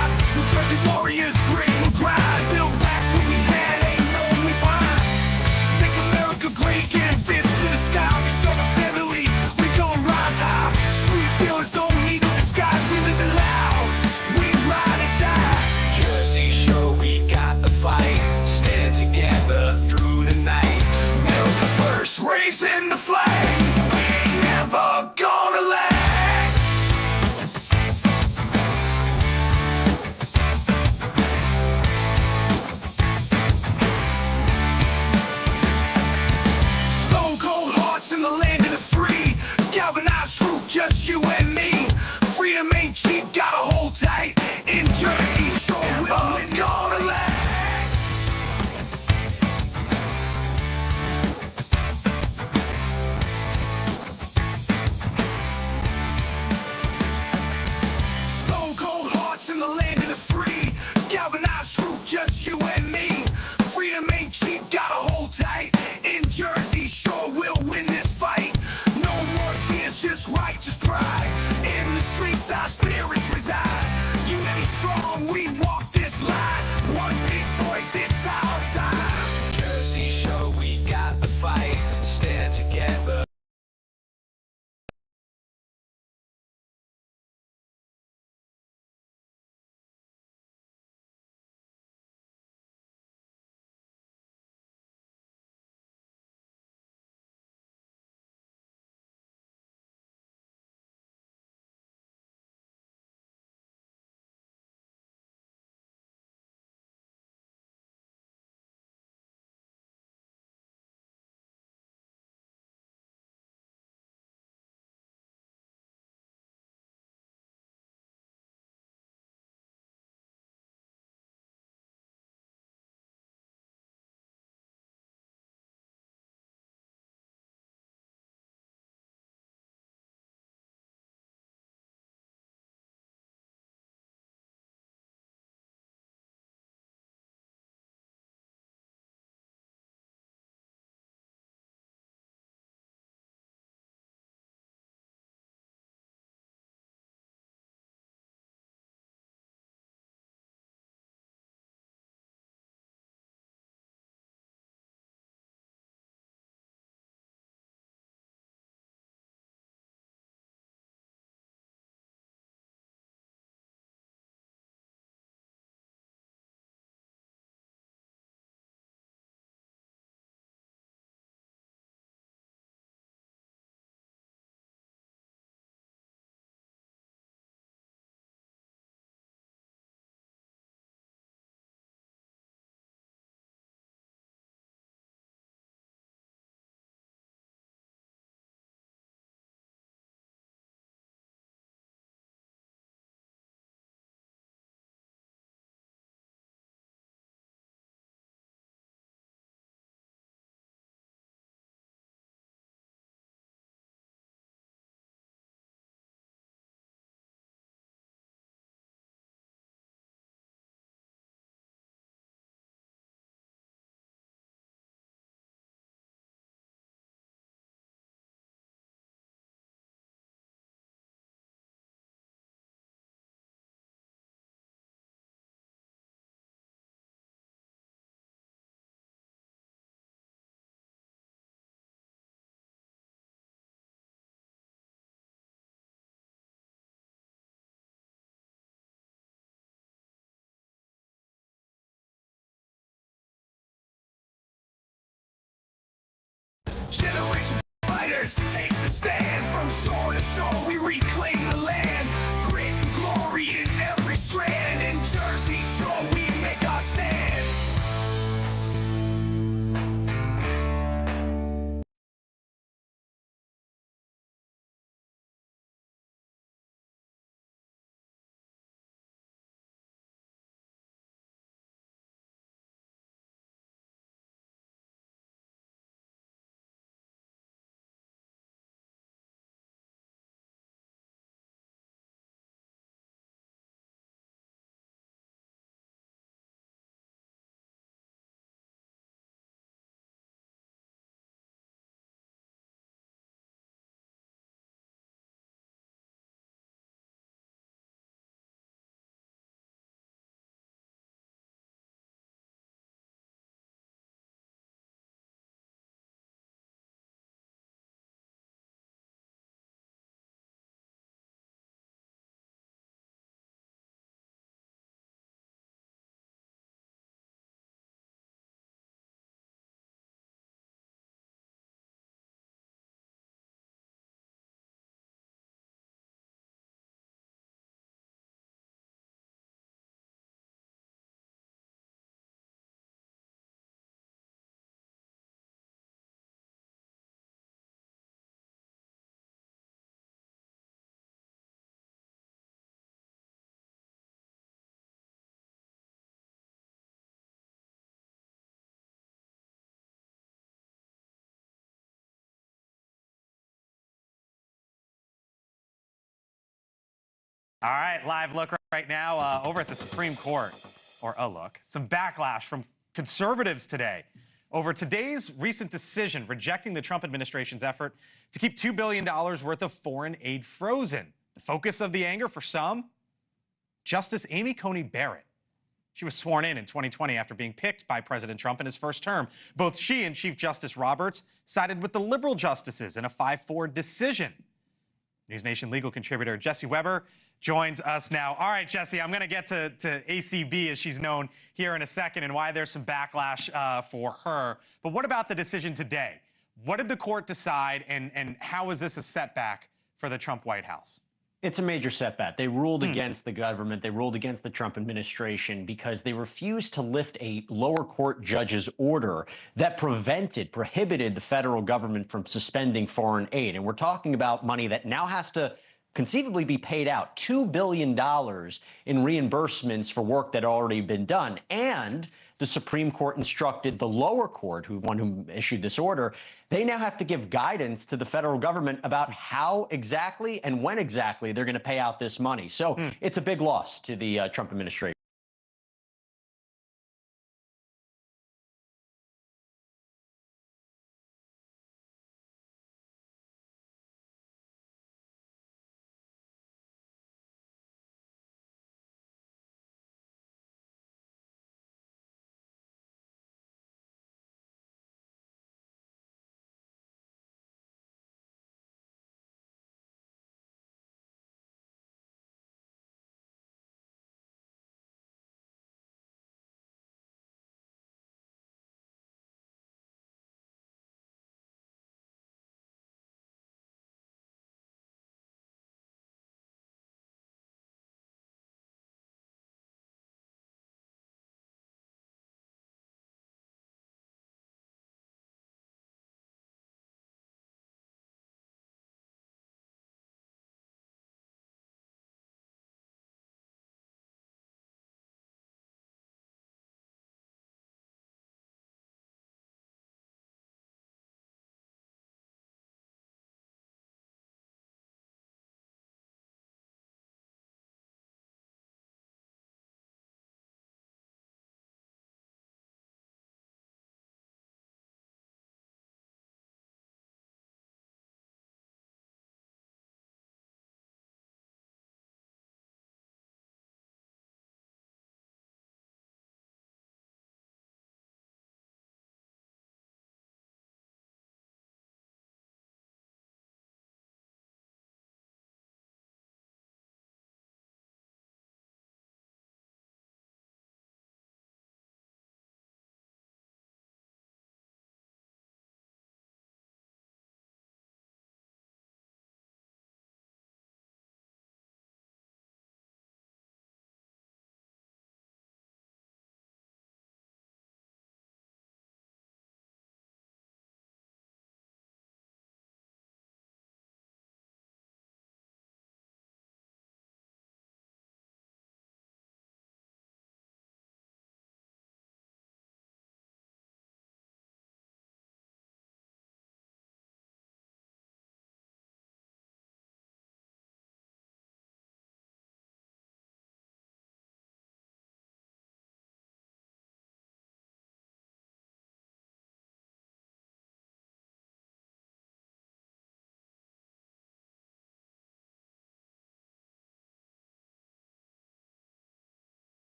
rise. New Jersey warriors, grit and pride. Built back what we had, ain't no we find. Make America great again, fists to the sky. Restore the family, we gon' rise high. Street feelings don't need no disguise. We live it loud, we ride or die. Jersey Shore, we got the fight. Stand together through the night. America first, raising the flag. We ain't never gonna lag. Stone cold hearts in the land of the free. Galvanized truth, just you and me. Freedom ain't cheap, gotta hold tight. In Jersey Shore, we'll win gonna lag. Stone cold hearts in the land of the free. Galvanized truth, just you and me. Freedom ain't cheap, gotta hold tight. In Jersey Shore, we'll win this fight. No more tears, just righteous pride. In the streets, our spirits reside. Unity strong, we walk this line. One big voice, it's our time. Jersey Shore, we got the fight. Stand together. Generation fighters take the stand. From shore to shore, we reclaim the land. Grit and glory in every strand. In Jersey Shore, we make our stand. All right, live look right now over at the Supreme Court, or a look. Some backlash from conservatives today over today's recent decision rejecting the Trump administration's effort to keep $2 billion worth of foreign aid frozen. The focus of the anger for some, Justice Amy Coney Barrett. She was sworn in 2020 after being picked by President Trump in his first term. Both she and Chief Justice Roberts sided with the liberal justices in a 5-4 decision. News Nation legal contributor Jesse Weber joins us now. All right, Jesse, I'm going to get to ACB, as she's known, here in a second, and why there's some backlash for her. But what about the decision today? What did the court decide, and how is this a setback for the Trump White House? It's a major setback. They ruled against the government. They ruled against the Trump administration because they refused to lift a lower court judge's order that prohibited the federal government from suspending foreign aid. And we're talking about money that now has to conceivably be paid out, $2 billion in reimbursements for work that had already been done. And the Supreme Court instructed the lower court, who issued this order, they now have to give guidance to the federal government about how exactly and when exactly they're going to pay out this money. So it's a big loss to the Trump administration.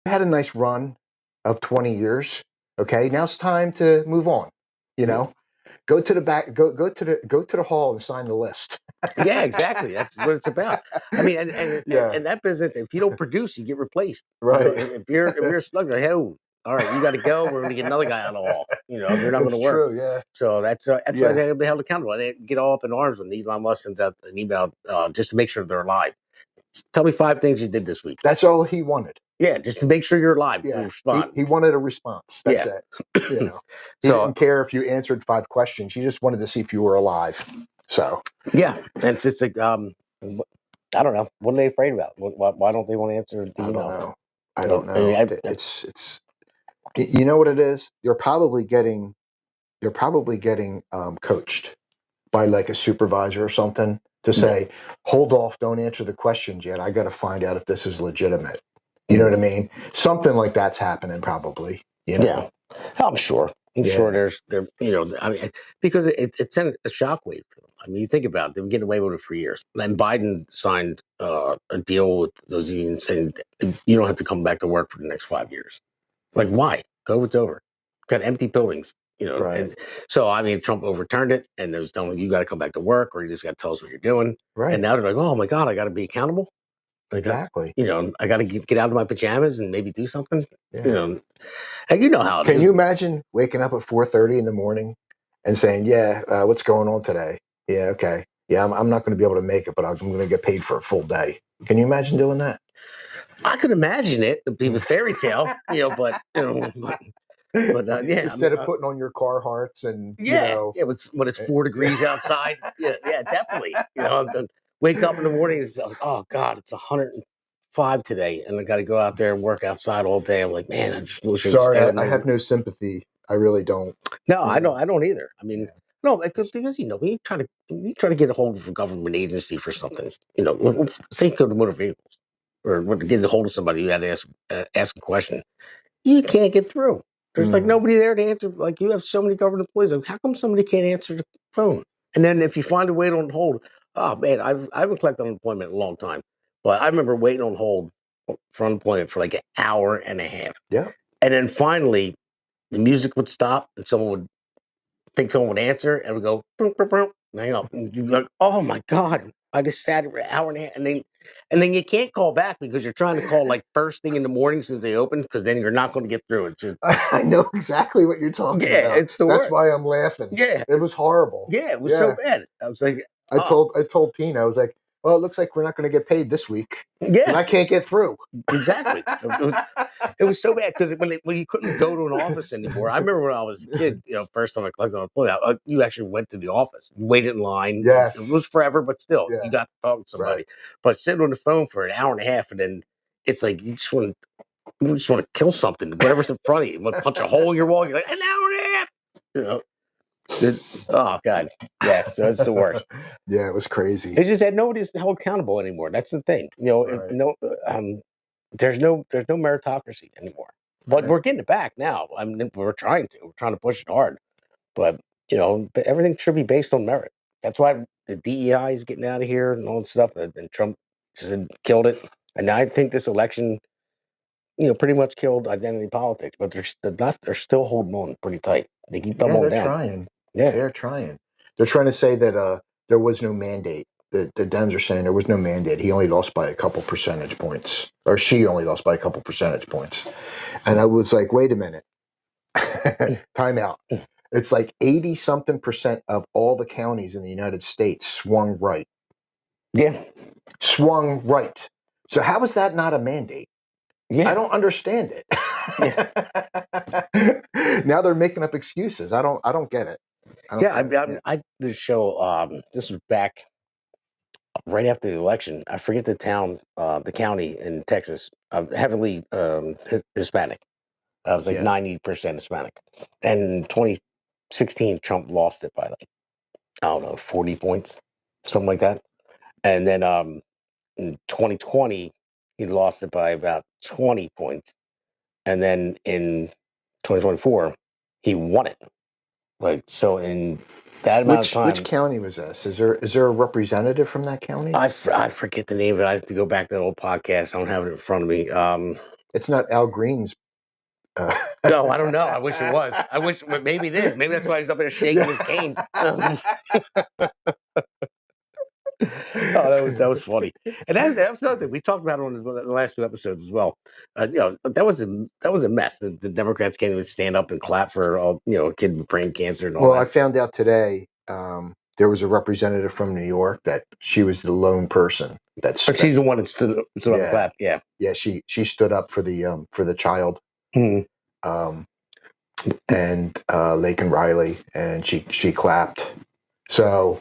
had a nice run of 20 years. Okay, now it's time to move on. You know, go to the back, go to the hall and sign the list. Yeah, exactly. That's what it's about. I mean, and Yeah. and that business, if you don't produce, you get replaced. Right. If you're a slugger, hey, all right, you got to go. We're going to get another guy out of the hall. You're not going It's to work. true, yeah. So that's Yeah. why they have to be held accountable. They get all up in arms when Elon Musk sends out an email just to make sure they're alive. Tell me 5 things you did this week. That's all he wanted. Yeah, just to make sure you're alive. Yeah. Respond. He wanted a response. That's Yeah. it. You know, he So- didn't care if you answered 5 questions. He just wanted to see if you were alive. So Yeah, and it's just like I don't know. What are they afraid about? Why don't they want to answer the I email? don't know. I So, don't know. I mean, It's you know what it is? You're probably getting coached by like a supervisor or something to say, hold off, don't answer the questions yet. I got to find out if this is legitimate. You know what I mean? Something like that's happening probably. You know? Yeah, I'm sure. I'm sure there. I mean, because it sent a shockwave. I mean, you think about it, they've been getting away with it for years. And Biden signed a deal with those unions saying you don't have to come back to work for the next 5 years. Like, why? COVID's over. Got empty buildings. Right. And so I mean, Trump overturned it, and there was telling you got to come back to work, or you just got to tell us what you're doing. Right. And now they're like, oh my god, I got to be accountable. Like, Exactly. I got to get out of my pajamas and maybe do something. Yeah. And you know how it is. Can you imagine waking up at 4:30 in the morning and saying, "Yeah, what's going on today? Yeah, okay. Yeah, I'm not going to be able to make it, but I'm going to get paid for a full day." Can you imagine doing that? I could imagine it to be a fairy tale, but yeah. Instead of putting on your Carhartts and When it's 4 degrees outside, yeah, definitely. Wake up in the morning and it's like, oh God, it's 105 today, and I got to go out there and work outside all day. I'm like, man, I just wish. Sorry, I have no sympathy. I really don't. No, I don't either. I mean, no, because we try to get a hold of a government agency for something. Say go to motor vehicles or get a hold of somebody, you had to ask a question. You can't get through. There's like nobody there to answer. Like, you have so many government employees. Like, how come somebody can't answer the phone? And then if you find a wait on hold, oh man, I haven't collected unemployment in a long time, but I remember waiting on hold for unemployment for like an hour and a half. Yeah. And then finally, the music would stop, and someone would think someone would answer, and would go, boom, boom, boom. And you'd be like, oh my God, I just sat for an hour and a half. And then you can't call back because you're trying to call like first thing in the morning since they open, because then you're not going to get through. It's just, I know exactly what you're talking about. it's the That's worst. why I'm laughing. Yeah. It was horrible. Yeah, it was so bad. I was like, I told Tina, I was like, well, it looks like we're not going to get paid this week. yeah, And I can't get through. exactly. It was so bad because when you couldn't go to an office anymore. I remember when I was a kid, first time I collected unemployment, you actually went to the office, you waited in line. Yes. It was forever, but still, Yeah. you got to talk to somebody. Right. But sitting on the phone for an hour and a half, and then it's like you just want to kill something, whatever's in front of you. You want to punch a hole in your wall. You're like, an hour and a half. Oh God, yeah. So it's the worst. Yeah, it was crazy. It's just that nobody's held accountable anymore. That's the thing. Right. There's no meritocracy anymore. But we're getting it back now. I mean, we're trying to push it hard. But everything should be based on merit. That's why the DEI is getting out of here and all that stuff. And Trump just killed it. And I think this election, pretty much killed identity politics. But the left are still holding on pretty tight. They keep doubling down. They're trying. Yeah, they're trying. They're trying to say that there was no mandate. The Dems are saying there was no mandate. He only lost by a couple percentage points, or she only lost by a couple percentage points. And I was like, wait a minute, time out. It's like 80-something% of all the counties in the United States swung right. Yeah, swung right. So how is that not a mandate? yeah. I don't understand it. Now they're making up excuses. I don't get it. I did a show. This was back right after the election. I forget the town, the county in Texas, heavily Hispanic. I was like 90% Hispanic. And in 2016, Trump lost it by like, I don't know, 40 points, something like that. And then in 2020, he lost it by about 20 points. And then in 2024, he won it. Like, so in that amount of time. Which county was this? Is there a representative from that county? I forget the name of it. I have to go back to that old podcast. I don't have it in front of me. It's not Al Green's. No, I don't know. I wish it was. I wish, but maybe it is. Maybe that's why he's up there shaking his cane. Oh, that was funny, and that was another thing we talked about on the last 2 episodes as well. That was a mess. The Democrats can't even stand up and clap for a kid with brain cancer and all Well, that. I found out today there was a representative from New York that she was the lone person that But she's the one that stood up and clapped. Yeah, yeah, she stood up for the child. Mhm. And Laken Riley, and she clapped. So,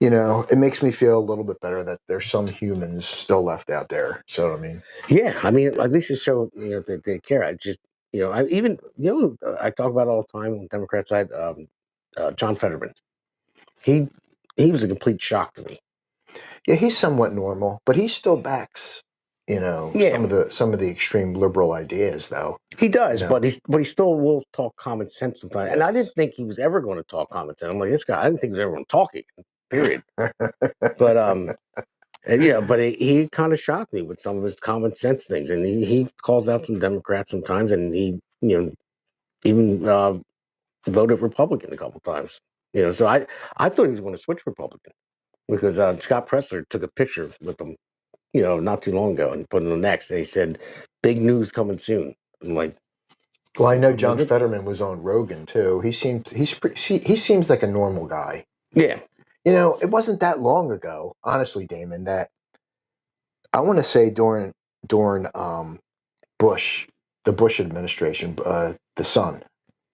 it makes me feel a little bit better that there's some humans still left out there. So, I mean, yeah. I mean, at least it showed that they care. I just I talk about it all the time on the Democrat side. John Fetterman, he was a complete shock to me. yeah, he's somewhat normal, but he still backs, Yeah. some of the extreme liberal ideas, though. He does, No. but he still will talk common sense sometimes. And I Yes. didn't think he was ever going to talk common sense. I'm like, this guy, I didn't think he was ever going to talk it, period. But but he kind of shocked me with some of his common sense things, and he calls out some Democrats sometimes, and he even voted Republican a couple times. So I thought he was going to switch Republican because Scott Presler took a picture with him, not too long ago, and put it on next, and he said, "Big news coming soon." I'm like, Well, I know John Fetterman was on Rogan too. He seems like a normal guy. yeah. It wasn't that long ago, honestly, Damon, that I want to say during Bush, the Bush administration, the son,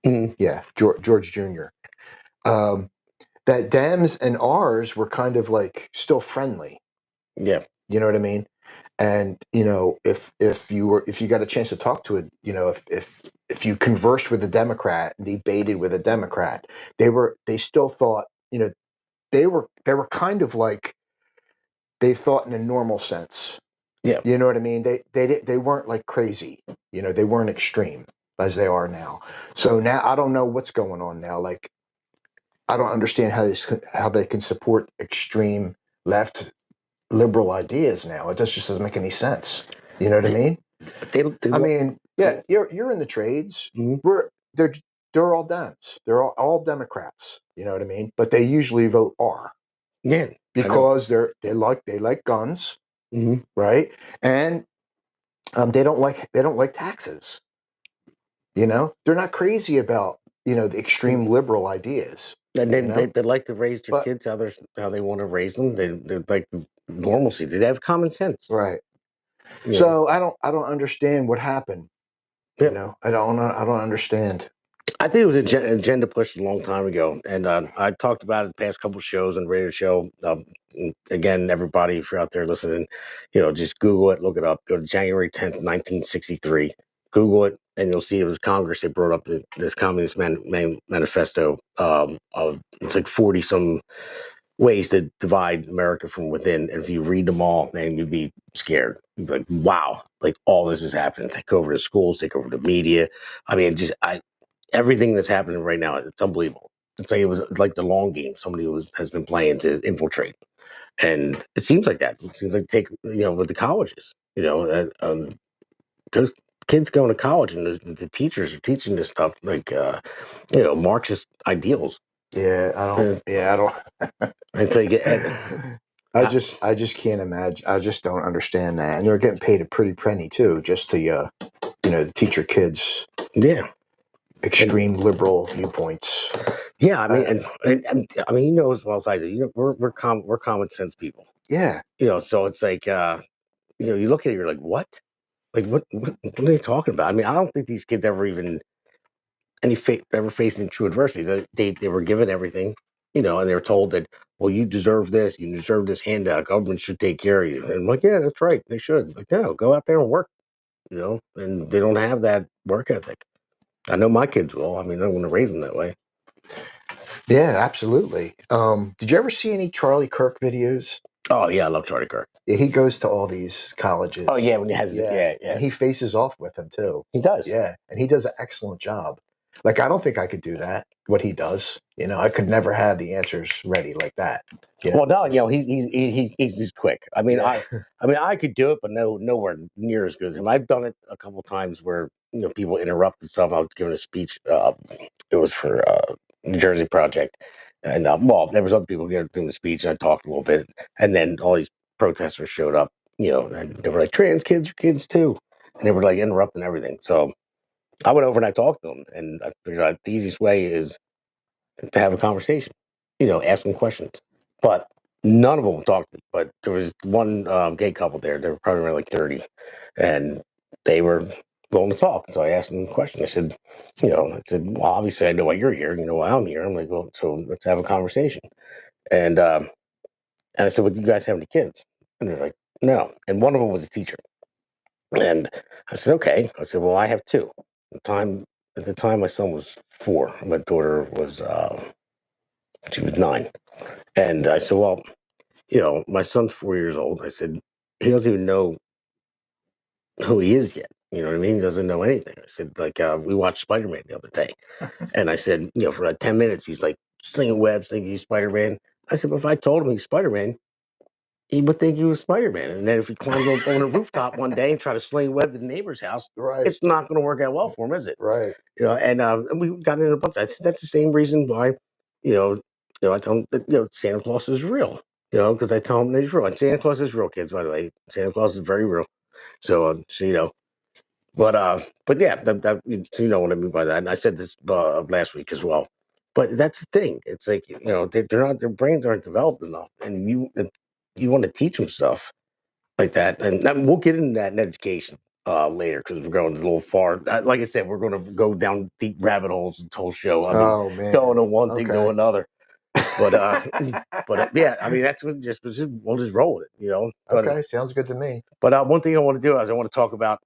Mhm. yeah, George Jr. That Dems and ours were kind of like still friendly. Yeah. You know what I mean? And if you got a chance to talk to it, if you conversed with a Democrat and debated with a Democrat, they still thought, they were kind of like, they thought in a normal sense. Yeah. You know what I mean? They weren't like crazy. They weren't extreme as they are now. So now I don't know what's going on now. Like, I don't understand how they can support extreme left liberal ideas now. It just doesn't make any sense. You know what I mean? I mean, yeah, you're in the trades. Mhm. They're all Dems. They're all Democrats. You know what I mean? But they usually vote R Yeah. because they like guns, Mhm. right? And they don't like taxes. They're not crazy about the extreme liberal ideas. And then they like to raise their But- kids how they want to raise them. They like normalcy. They have common sense. Right. Yeah. So I don't understand what happened. Yeah. I don't understand. I think it was an agenda pushed a long time ago, and I talked about it in the past couple shows and radio show. Again, everybody, if you're out there listening, just Google it, look it up. Go to January 10th, 1963. Google it, and you'll see it was Congress. They brought up this Communist Manifesto. It's like 40 some ways to divide America from within. And if you read them all, man, you'd be scared. You'd be like, wow, like all this is happening. Take over the schools, take over the media. I mean, everything that's happening right now, it's unbelievable. It's like it was like the long game somebody has been playing to infiltrate. And it seems like that. It seems like with the colleges, those kids going to college and the teachers are teaching this stuff like, Marxist ideals. Yeah, I don't. Until you get, I just can't imagine. I just don't understand that. And they're getting paid a pretty penny too, just to teach your kids yeah. extreme liberal viewpoints. Yeah, I mean, and I mean, as well as I do. We're common sense people. Yeah, So it's like, you look at it, you're like, what? Like, what are they talking about? I mean, I don't think these kids ever even ever faced any true adversity. They were given everything, and they were told that, well, you deserve this, you deserve this handout. Government should take care of you. And I'm like, yeah, that's right, they should. Like, no, go out there and work. And they don't have that work ethic. I know my kids will. I mean, I'm going to raise them that way. yeah, absolutely. Did you ever see any Charlie Kirk videos? Oh yeah, I love Charlie Kirk. Yeah, he goes to all these colleges. Oh yeah, when he has yeah. And he faces off with them too. He does. Yeah, and he does an excellent job. Like, I don't think I could do that. what he does. You know, I could never have the answers ready like that. You know? Well, no, you know, he's quick. I mean, Yeah. I could do it, but nowhere near as good as him. I've done it a couple times where people interrupted something. I was giving a speech. It was for New Jersey Project, and well, there was other people doing the speech, and I talked a little bit, and then all these protesters showed up. And they were like, "Trans kids are kids too," and they were like interrupting everything. So I went over and I talked to them, and I figured out the easiest way is to have a conversation. Ask them questions. But none of them talked. But there was one gay couple there. They were probably around like 30, and they were willing to talk. So I asked them a question. Well, obviously I know why you're here. You know why I'm here. I'm like, well, so let's have a conversation. And I said, well, do you guys have any kids? And they're like, no. And one of them was a teacher. And I said, okay. I said, well, I have two. At the time, my son was 4. My daughter was she was 9. And I said, well, my son's 4 years old. I said, he doesn't even know who he is yet. You know what I mean? He doesn't know anything. I said, like, we watched Spider-Man the other day. And I said, for like 10 minutes, he's like slinging webs, thinking he's Spider-Man. I said, well, if I told him he's Spider-Man, he would think he was Spider-Man. And then if he climbs up on a rooftop one day and try to sling web to the neighbor's house, Right. it's not going to work out well for him, is it? Right. And we got into a bunch. That's the same reason why, I tell him that, Santa Claus is real. Because I tell him that he's real. And Santa Claus is real, kids, by the way. Santa Claus is very real. So, but yeah, you know what I mean by that. And I said this last week as well. But that's the thing. It's like, they're not, their brains aren't developed enough. And you want to teach them stuff like that. And we'll get into that in education later because we're going a little far. Like I said, we're going to go down deep rabbit holes this whole show. I mean, Oh man. going to one thing to Okay. another. But yeah, I mean we'll just roll with it, But, Okay, sounds good to me. But one thing I want to do is I want to talk about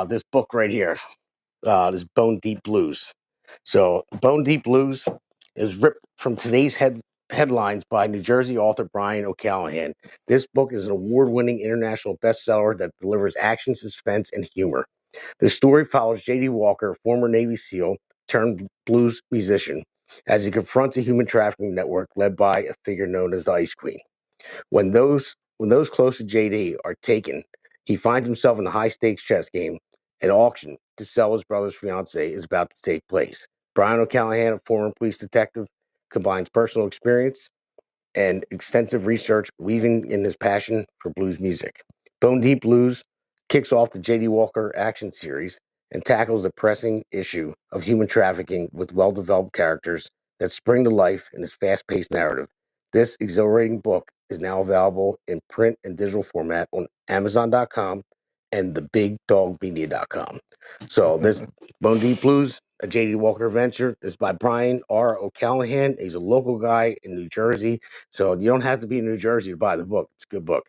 this book right here, this Bone Deep Blues. So Bone Deep Blues is ripped from today's headlines by New Jersey author Brian O'Callahan. This book is an award-winning international bestseller that delivers action, suspense, and humor. The story follows J.D. Walker, a former Navy SEAL turned blues musician, as he confronts a human trafficking network led by a figure known as the Ice Queen. When those close to JD are taken, he finds himself in a high-stakes chess game. An auction to sell his brother's fiancée is about to take place. Brian O'Callahan, a former police detective, combines personal experience and extensive research, weaving in his passion for blues music. Bone Deep Blues kicks off the J.D. Walker action series and tackles the pressing issue of human trafficking with well-developed characters that spring to life in his fast-paced narrative. This exhilarating book is now available in print and digital format on Amazon.com and thebigdogmedia.com. So this Bone Deep Blues, a J.D. Walker adventure, is by Brian R. O'Callahan. He's a local guy in New Jersey. So you don't have to be in New Jersey to buy the book. It's a good book.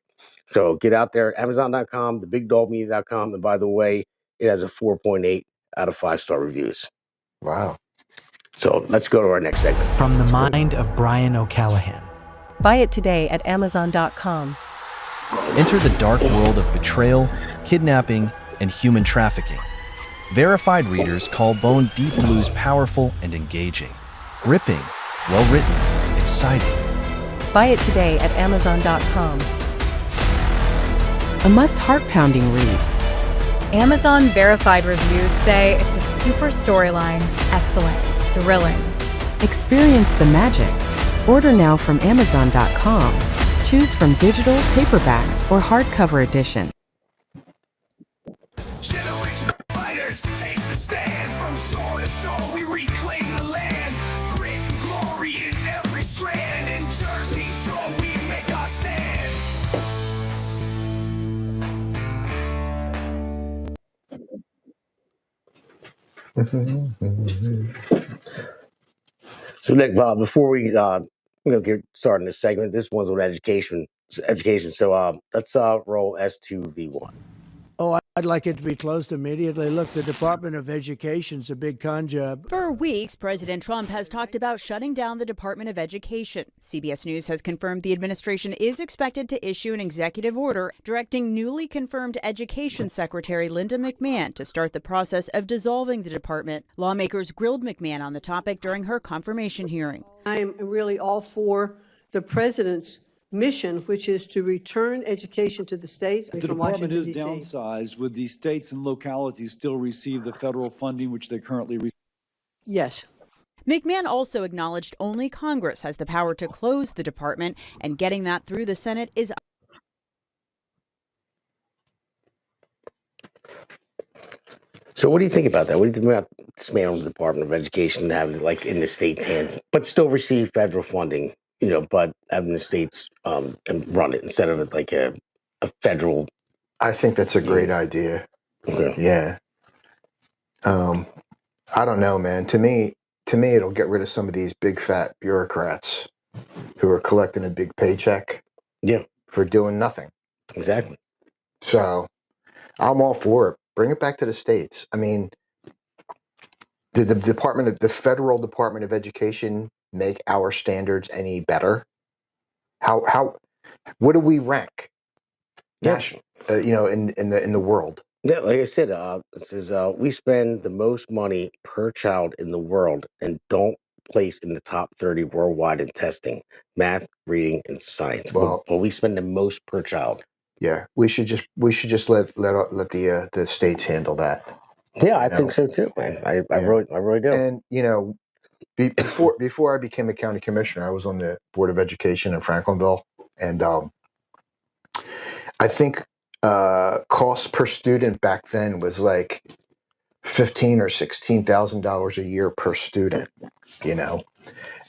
So get out there, Amazon.com, thebigdogmedia.com. And by the way, it has a 4.8 out of 5-star reviews. Wow. So let's go to our next segment. From the mind of Brian O'Callahan. Buy it today at Amazon.com. Enter the dark world of betrayal, kidnapping, and human trafficking. Verified readers call Bone Deep Blues powerful and engaging. Gripping, well-written, exciting. Buy it today at Amazon.com. A must heart-pounding read. Amazon verified reviews say it's a super storyline, excellent, thrilling. Experience the magic. Order now from Amazon.com. Choose from digital, paperback, or hardcover edition. Generation of fighters take the stand. From shore to shore we reclaim the land. Grit and glory in every strand. In Jersey Shore we make our stand. So Nick, before we get started in this segment, this one's on education. So let's roll S2V1. Oh, I'd like it to be closed immediately. Look, the Department of Education's a big con job. For weeks, President Trump has talked about shutting down the Department of Education. CBS News has confirmed the administration is expected to issue an executive order directing newly confirmed Education Secretary Linda McMahon to start the process of dissolving the department. Lawmakers grilled McMahon on the topic during her confirmation hearing. I am really all for the president's mission, which is to return education to the states. The department is downsized. Would the states and localities still receive the federal funding which they currently receive? Yes. McMahon also acknowledged only Congress has the power to close the department, and getting that through the Senate is. So what do you think about that? What do you think about dismantling the Department of Education, having it like in the state's hands, but still receive federal funding, you know, but having the states and run it instead of it like a federal? I think that's a great idea. Okay. Yeah. I don't know, man. To me, it'll get rid of some of these big fat bureaucrats who are collecting a big paycheck. Yeah. For doing nothing. Exactly. So I'm all for it. Bring it back to the states. I mean, did the federal Department of Education make our standards any better? What do we rank? National, in the world. Yeah, like I said, this is we spend the most money per child in the world and don't place in the top 30 worldwide in testing, math, reading, and science. Well, we spend the most per child. Yeah, we should just let the states handle that. Yeah, I think so too, man. I really do. And before I became a county commissioner, I was on the Board of Education in Franklinville, and I think cost per student back then was like $15,000 or $16,000 a year per student.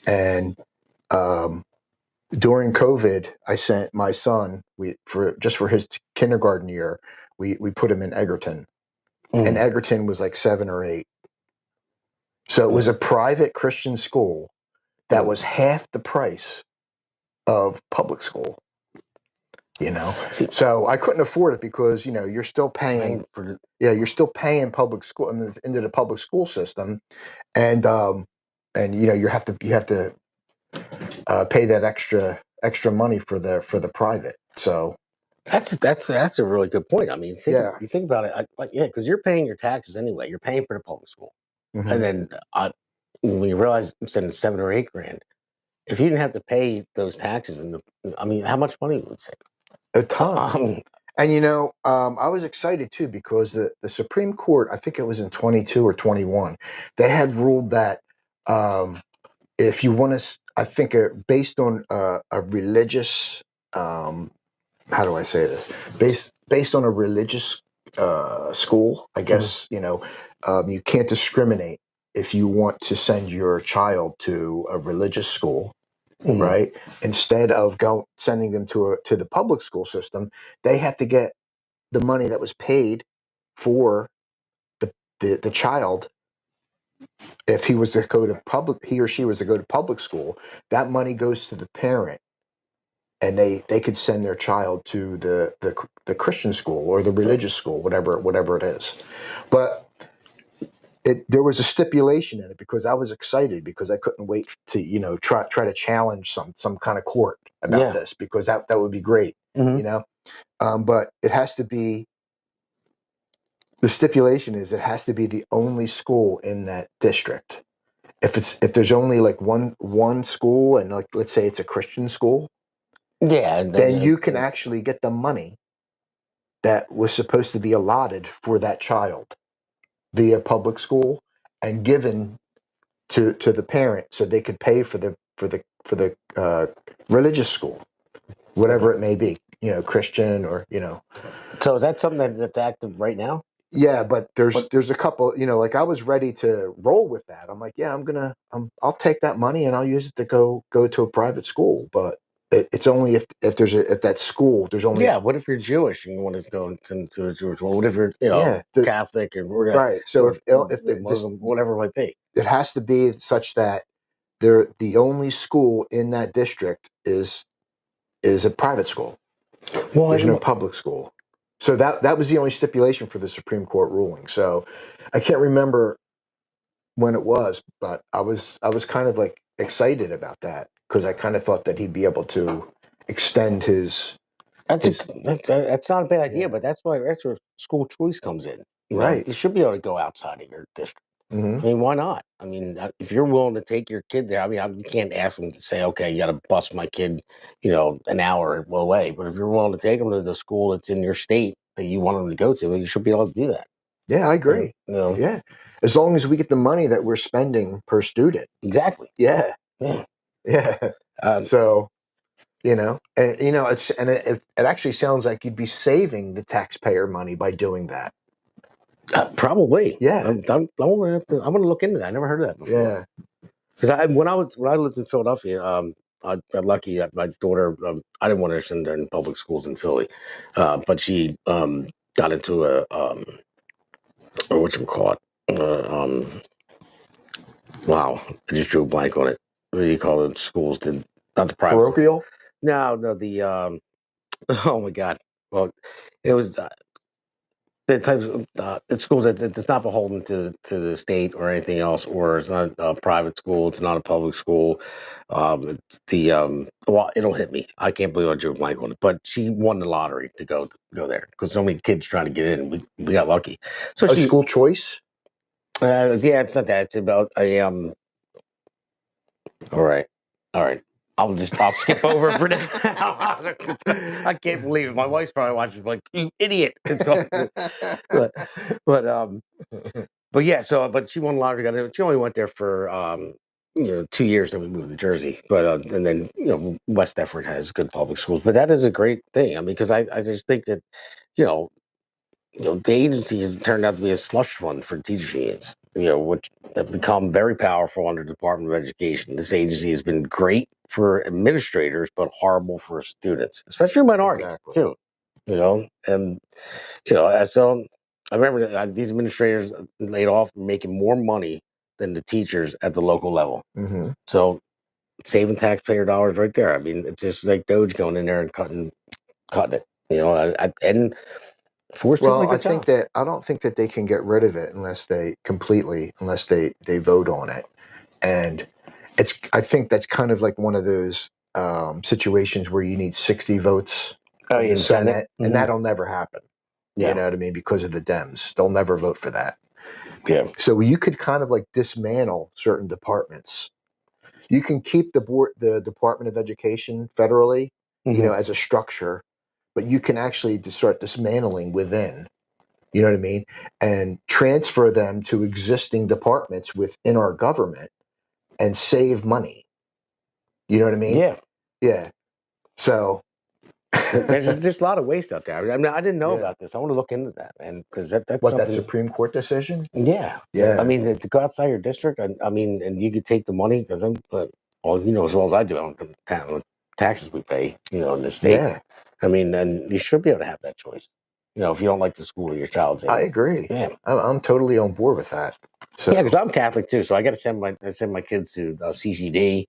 And during COVID, I sent my son for his kindergarten year. We put him in Egerton, and Egerton was like 7 or 8. So it was a private Christian school that was half the price of public school. So I couldn't afford it because you're still paying for you're still paying public school into the public school system, and you have to pay that extra money for the private. So that's a really good point. I mean, you think about it, because you're paying your taxes anyway. You're paying for the public school, and then when you realize I'm sending $7 or $8 grand, if you didn't have to pay those taxes, how much money would it save? A ton. And I was excited too because the Supreme Court, I think it was in 22 or 21, they had ruled that if you want to, I think based on a religious, how do I say this? Based on a religious school, I guess you can't discriminate if you want to send your child to a religious school. Right. Instead of sending them to the public school system, they have to get the money that was paid for the child. If he was to go to he or she was to go to public school, that money goes to the parent, and they could send their child to the Christian school or the religious school, whatever it is. But there was a stipulation in it because I was excited because I couldn't wait to try to challenge some kind of court about this because that would be great, but it has to be. The stipulation is it has to be the only school in that district. If there's only like one school and like let's say it's a Christian school, then you can actually get the money that was supposed to be allotted for that child via public school and given to the parent so they could pay for the religious school, whatever it may be, Christian or So is that something that's active right now? Yeah, but there's a couple, like I was ready to roll with that. I'm like, yeah, I'll take that money and I'll use it to go to a private school. But it's only if that school there's only what if you're Jewish and you want to go to a Jewish? Well, what if you're Catholic or right? So if Muslim, whatever it might be, it has to be such that the only school in that district is a private school. Well, there's no public school. So that was the only stipulation for the Supreme Court ruling. So I can't remember when it was, but I was kind of like excited about that because I kind of thought that he'd be able to extend his. That's not a bad idea, but that's where school choice comes in. You know, Right. you should be able to go outside of your district. Mhm. I mean, why not? I mean, if you're willing to take your kid there, I mean, you can't ask them to say, okay, you got to bus my kid, you know, an hour away. But if you're willing to take them to the school that's in your state that you want them to go to, you should be able to do that. Yeah, I agree. You know? Yeah, as long as we get the money that we're spending per student. Exactly. Yeah. Yeah. Yeah. So, you know, it actually sounds like you'd be saving the taxpayer money by doing that. Probably. Yeah. I'm gonna look into that. I never heard of that before. Yeah. Because when I lived in Philadelphia, I got lucky that my daughter, I didn't want her to send her in public schools in Philly, but she got into or whatchamacallit, wow, I just drew a blank on it. What do you call it? Schools, not the private. Parochial? No, the oh my God. Well, it was the types of it's schools that's not beholden to the state or anything else, or it's not a private school, it's not a public school. It's the well, it'll hit me. I can't believe I drew a blank on it, but she won the lottery to go there because so many kids trying to get in. We got lucky. So a school choice. Yeah, it's not that. It's about a All right. I'll skip over it for now. I can't believe it. My wife's probably watching like, you idiot. It's going but yeah, but she won the lottery. She only went there for 2 years, then we moved to Jersey. But and then West Effort has good public schools. But that is a great thing. I mean, because I just think that, you know, the agency has turned out to be a slush fund for teachers unions, which have become very powerful under the Department of Education. This agency has been great for administrators, but horrible for students, especially minorities too. And so I remember that these administrators laid off making more money than the teachers at the local level. Mm-hmm. So saving taxpayer dollars right there. I mean, it's just like Doge going in there and cutting it. And well, I don't think that they can get rid of it unless they vote on it. And I think that's kind of like one of those situations where you need 60 votes from the Senate, and that'll never happen. Yeah. You know what I mean? Because of the Dems. They'll never vote for that. Yeah. So you could kind of like dismantle certain departments. You can keep the Department of Education federally, as a structure, but you can actually start dismantling within. You know what I mean? And transfer them to existing departments within our government and save money. You know what I mean? Yeah. Yeah. So there's just a lot of waste out there. I mean, I didn't know about this. I want to look into that, man, because that's what, that Supreme Court decision? Yeah. Yeah. I mean, to go outside your district, I mean, and you could take the money because as well as I do, on the taxes we pay, in the state. Yeah. I mean, and you should be able to have that choice. If you don't like the school your child's in. I agree. Yeah. I'm totally on board with that. So. Yeah, because I'm Catholic too, so I got to send my kids to CCD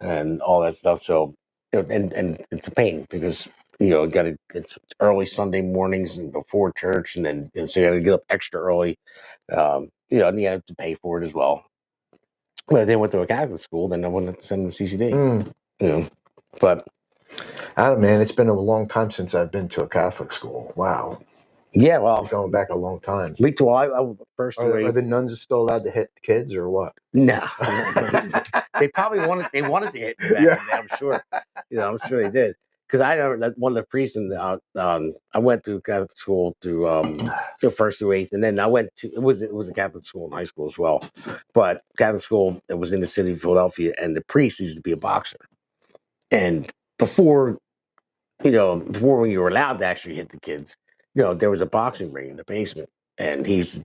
and all that stuff. So, and it's a pain because it's early Sunday mornings and before church, and then so you got to get up extra early. And you have to pay for it as well. But if they went to a Catholic school, then I wouldn't have to send them to CCD. But I don't know, man, it's been a long time since I've been to a Catholic school. Wow. Yeah, well, going back a long time. Me too. I first are the nuns still allowed to hit the kids or what? No, they probably wanted to hit me back then, I'm sure. I'm sure they did. Because I know that one of the priests I went to Catholic school through first through eighth, and then I went to it was a Catholic school in high school as well, but Catholic school that was in the city of Philadelphia, and the priest used to be a boxer, and before when you were allowed to actually hit the kids, there was a boxing ring in the basement, and kids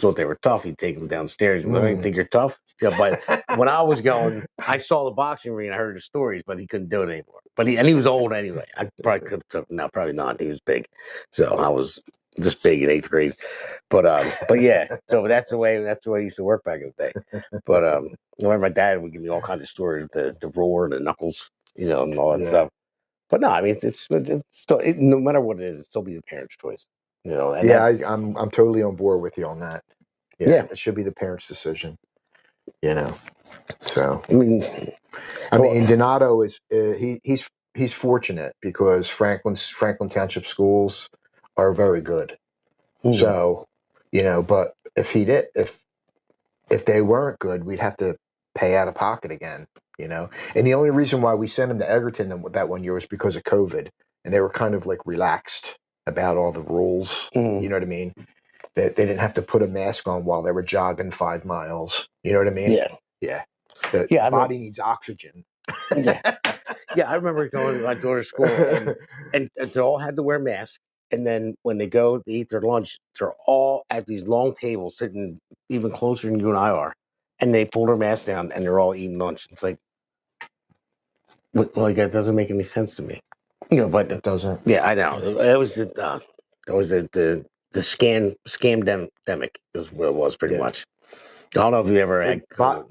thought they were tough. He'd take them downstairs. I didn't think you're tough. But when I was going, I saw the boxing ring. I heard the stories, but he couldn't do it anymore. But he was old anyway. I probably could have took him. No, probably not. He was big, so I was this big in eighth grade. But yeah. So that's the way he used to work back in the day. But my dad would give me all kinds of stories, the roar and the knuckles, and all that stuff. But no, I mean, it's still no matter what it is, it's still be the parents' choice. You know, and Yeah, I'm totally on board with you on that. Yeah. It should be the parents' decision. You know, so I mean, Donato is he's fortunate because Franklin Township schools are very good. So, you know, but if they weren't good, we'd have to pay out of pocket again. You know, and the only reason why we sent him to Egerton that 1 year was because of COVID, and they were kind of like relaxed about all the rules. You know what I mean? They didn't have to put a mask on while they were jogging 5 miles. You know what I mean? Yeah. Yeah. The body needs oxygen. Yeah. Yeah, I remember going to my daughter's school and they all had to wear masks. And then when they go to eat their lunch, they're all at these long tables sitting even closer than you and I are. And they pull their masks down and they're all eating lunch. It's like that doesn't make any sense to me. You know, but it doesn't. Yeah, I know. It was the scamdemic is what it was pretty much. I don't know if you ever had. But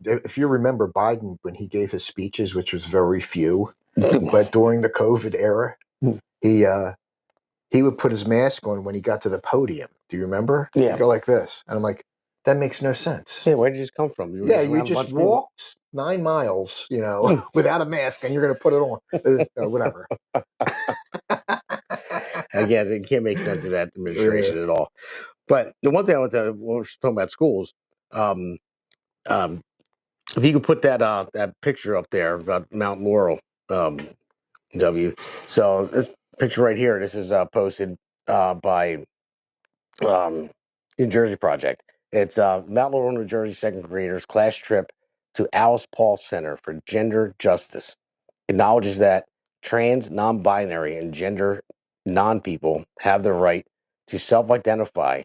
if you remember Biden when he gave his speeches, which was very few, but during the COVID era, he would put his mask on when he got to the podium. Do you remember? Yeah. He'd go like this, and I'm like, that makes no sense. Yeah, where did this come from? You just walked 9 miles, you know, without a mask, and you're going to put it on, whatever. Again, it can't make sense of that administration at all. But the one thing I want to, when we're talking about schools, if you could put that picture up there about Mount Laurel, W. So this picture right here, this is posted by New Jersey Project. It's Mount Laurel, New Jersey second graders class trip to Alice Paul Center for Gender Justice. Acknowledges that trans, non-binary, and gender non-people have the right to self-identify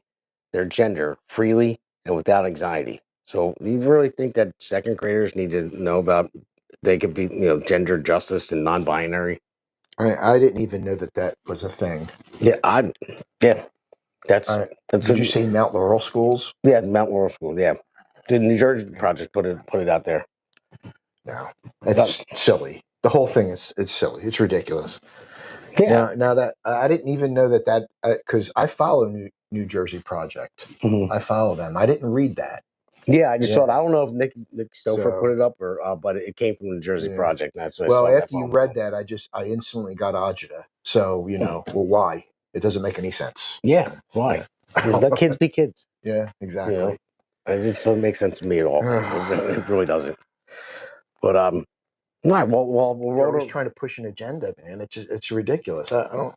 their gender freely and without anxiety. So you really think that second graders need to know about they could be, gender justice and non-binary? I didn't even know that was a thing. Yeah, that's Did you say Mount Laurel schools? Yeah, Mount Laurel School. Yeah, the New Jersey Project put it out there. No, it's silly. The whole thing is silly. It's ridiculous. Yeah. Now that I didn't even know that because I follow New Jersey Project. I follow them. I didn't read that. Yeah, I just saw it. I don't know if Nick Stouffer put it up or, but it came from the New Jersey Project. That's what well, after you read that, I instantly got agita. So well, why? It doesn't make any sense. Yeah, why? Let kids be kids. Yeah, exactly. It just doesn't make sense to me at all. It really doesn't. But right. Well, we're always trying to push an agenda, man. It's ridiculous. I don't.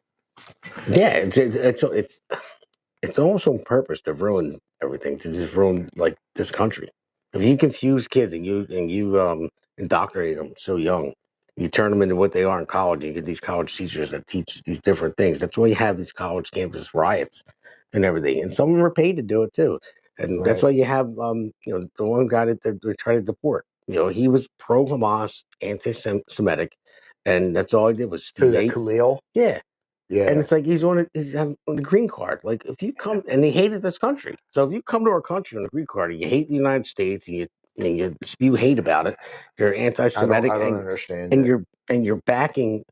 Yeah, it's almost on purpose to ruin everything, to just ruin like this country. If you confuse kids and you indoctrinate them so young, you turn them into what they are in college. You get these college teachers that teach these different things. That's why you have these college campus riots and everything. And some of them are paid to do it too. And that's why you have the one guy that they try to deport. He was pro-Hamas, anti-Semitic, and that's all he did was spew hate. Khalil? Yeah. Yeah. And it's like he's on the green card. Like if you come and he hated this country. So if you come to our country on a green card and you hate the United States and you spew hate about it, you're anti-Semitic. I don't understand. And you're backing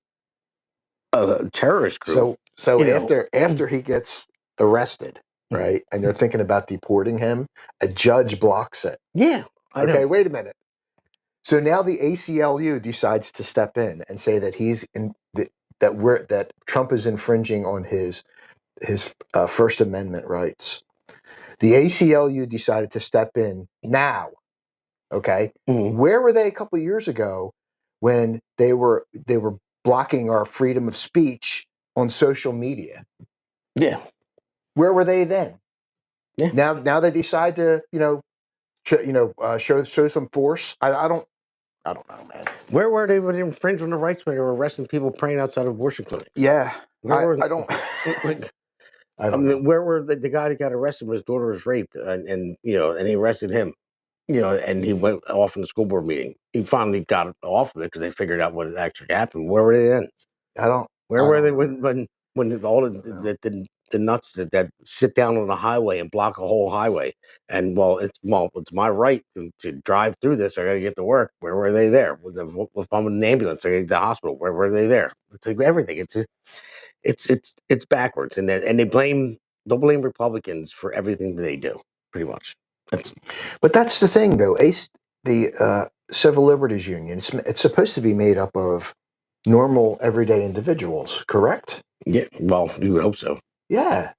a terrorist group. So after he gets arrested, right, and they're thinking about deporting him, a judge blocks it. Yeah. Okay, wait a minute. So now the ACLU decides to step in and say that that Trump is infringing on his First Amendment rights. The ACLU decided to step in now. Okay, where were they a couple of years ago when they were blocking our freedom of speech on social media? Yeah, where were they then? Yeah. Now they decide to show some force. I don't know, man. Where were they when they infringed on the rights when they were arresting people praying outside of abortion clinics? Yeah, I don't. I mean, where were the guy that got arrested when his daughter was raped, and he arrested him, and he went off in the school board meeting. He finally got off of it because they figured out what had actually happened. Where were they then? I don't. Where were they when all the nuts that sit down on the highway and block a whole highway. And it's my right to drive through this. I got to get to work. Where were they there? If I'm in an ambulance, I got to get to the hospital. Where were they there? It's like everything. It's backwards, and they'll blame Republicans for everything that they do, pretty much. But that's the thing, though. The Civil Liberties Union, it's supposed to be made up of normal, everyday individuals, correct? Yeah, well, you would hope so. Yeah.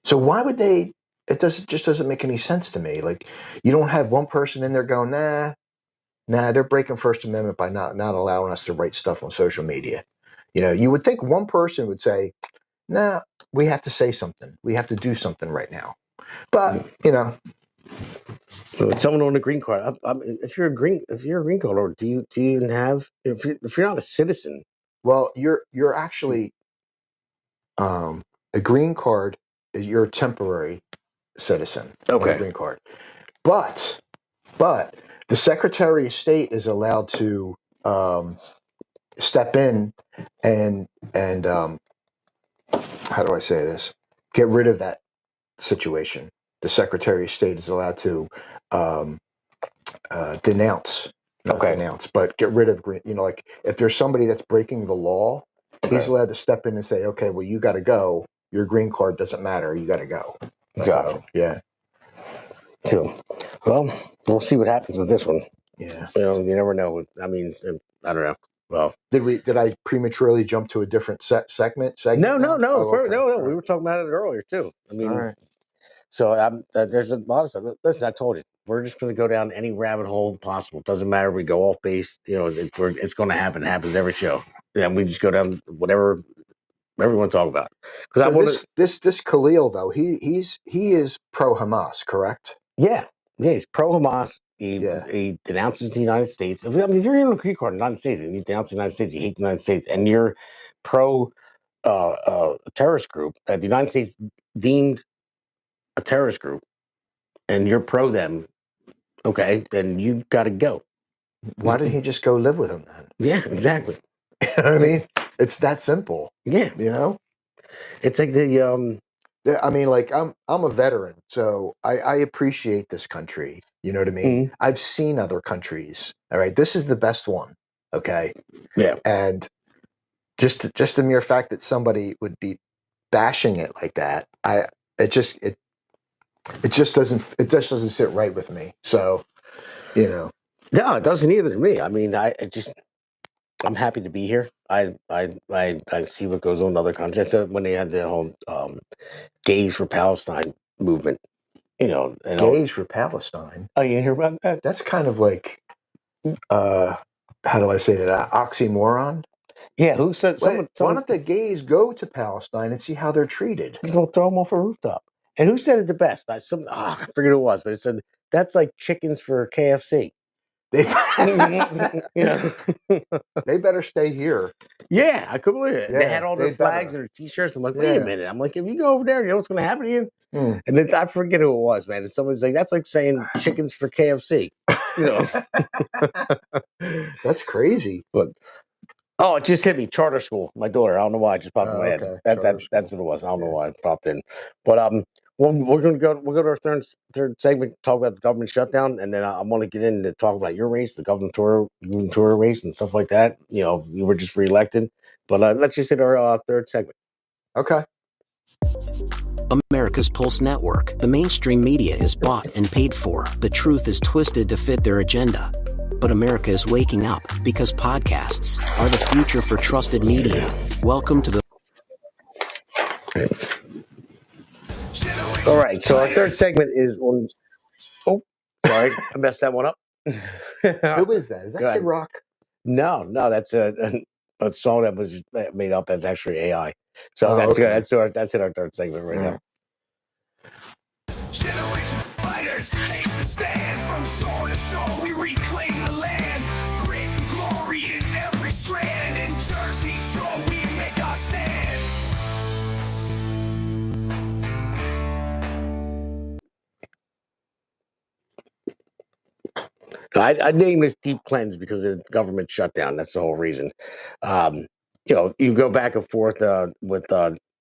So why would they? Just doesn't make any sense to me. Like, you don't have one person in there going, nah, they're breaking First Amendment by not allowing us to write stuff on social media. You know, you would think one person would say, nah, we have to say something. We have to do something right now. But, you know. Someone on a green card. If you're a green card holder, do you even have? If you're not a citizen, well, you're actually a green card. You're a temporary citizen on a green card, but the Secretary of State is allowed to step in and how do I say this? Get rid of that situation. The Secretary of State is allowed to denounce, but get rid of green. You know, like if there's somebody that's breaking the law, he's allowed to step in and say, okay, well, you got to go. Your green card doesn't matter. You got to go. Got it. Yeah. Too. Well, we'll see what happens with this one. Yeah. You know, you never know. I mean, I don't know. Well, did I prematurely jump to a different segment? No. Oh, okay. No. We were talking about it earlier too. I mean, so there's a lot of stuff. Listen, I told you, we're just going to go down any rabbit hole possible. It doesn't matter. We go off base. You know, it's going to happen. It happens every show. Yeah, we just go down whatever everyone talk about. Because this Khalil though, he is pro Hamas, correct? Yeah, he's pro Hamas. He denounces the United States. I mean, if you're in a green card in the United States and you denounce the United States, you hate the United States, and you're pro terrorist group that the United States deemed a terrorist group, and you're pro them, okay, then you got to go. Why didn't he just go live with them then? Yeah, exactly. I mean, it's that simple. Yeah, you know, it's like I mean, like I'm a veteran, so I appreciate this country. You know what I mean? I've seen other countries. All right, this is the best one. Okay. Yeah. And just the mere fact that somebody would be bashing it like that, it just doesn't sit right with me. So, you know. No, it doesn't either to me. I mean, I'm happy to be here. I see what goes on in other countries. So when they had the whole Gays for Palestine movement, you know, and Gays for Palestine. Oh, you hear about that? That's kind of like, how do I say that? Oxymoron. Yeah, who said? Why don't the gays go to Palestine and see how they're treated? They'll throw them off a rooftop. And who said it the best? I forget who it was, but it said that's like chickens for KFC. They better stay here. Yeah, I couldn't believe it. Yeah, they had all their flags and their T-shirts. I'm like, wait a minute. I'm like, if you go over there, you know what's going to happen to you? And then I forget who it was, man. And someone's like, that's like saying chickens for KFC. You know, that's crazy. But it just hit me. Charter school. My daughter. I don't know why. It just popped in my head. That's what it was. I don't know why it popped in. But we're going to go. We'll go to our third segment. Talk about the government shutdown, and then I want to get into talk about your race, the gubernatorial race, and stuff like that. You know, you were just reelected. But let's just hit our third segment. Okay. America's Pulse Network. The mainstream media is bought and paid for. The truth is twisted to fit their agenda. But America is waking up because podcasts are the future for trusted media. Welcome to the... All right, so our third segment is on... Oh, sorry, I messed that one up. Who is that? Is that Kid Rock? No, that's a song that was made up as actually AI. So that's in our third segment right now. Generation fighters take the stand from shore to shore. We reclaim the land, grit and glory in every strand. In Jersey Shore, we make our stand. I named this Deep Cleanse because of the government shutdown. That's the whole reason. You know, you go back and forth with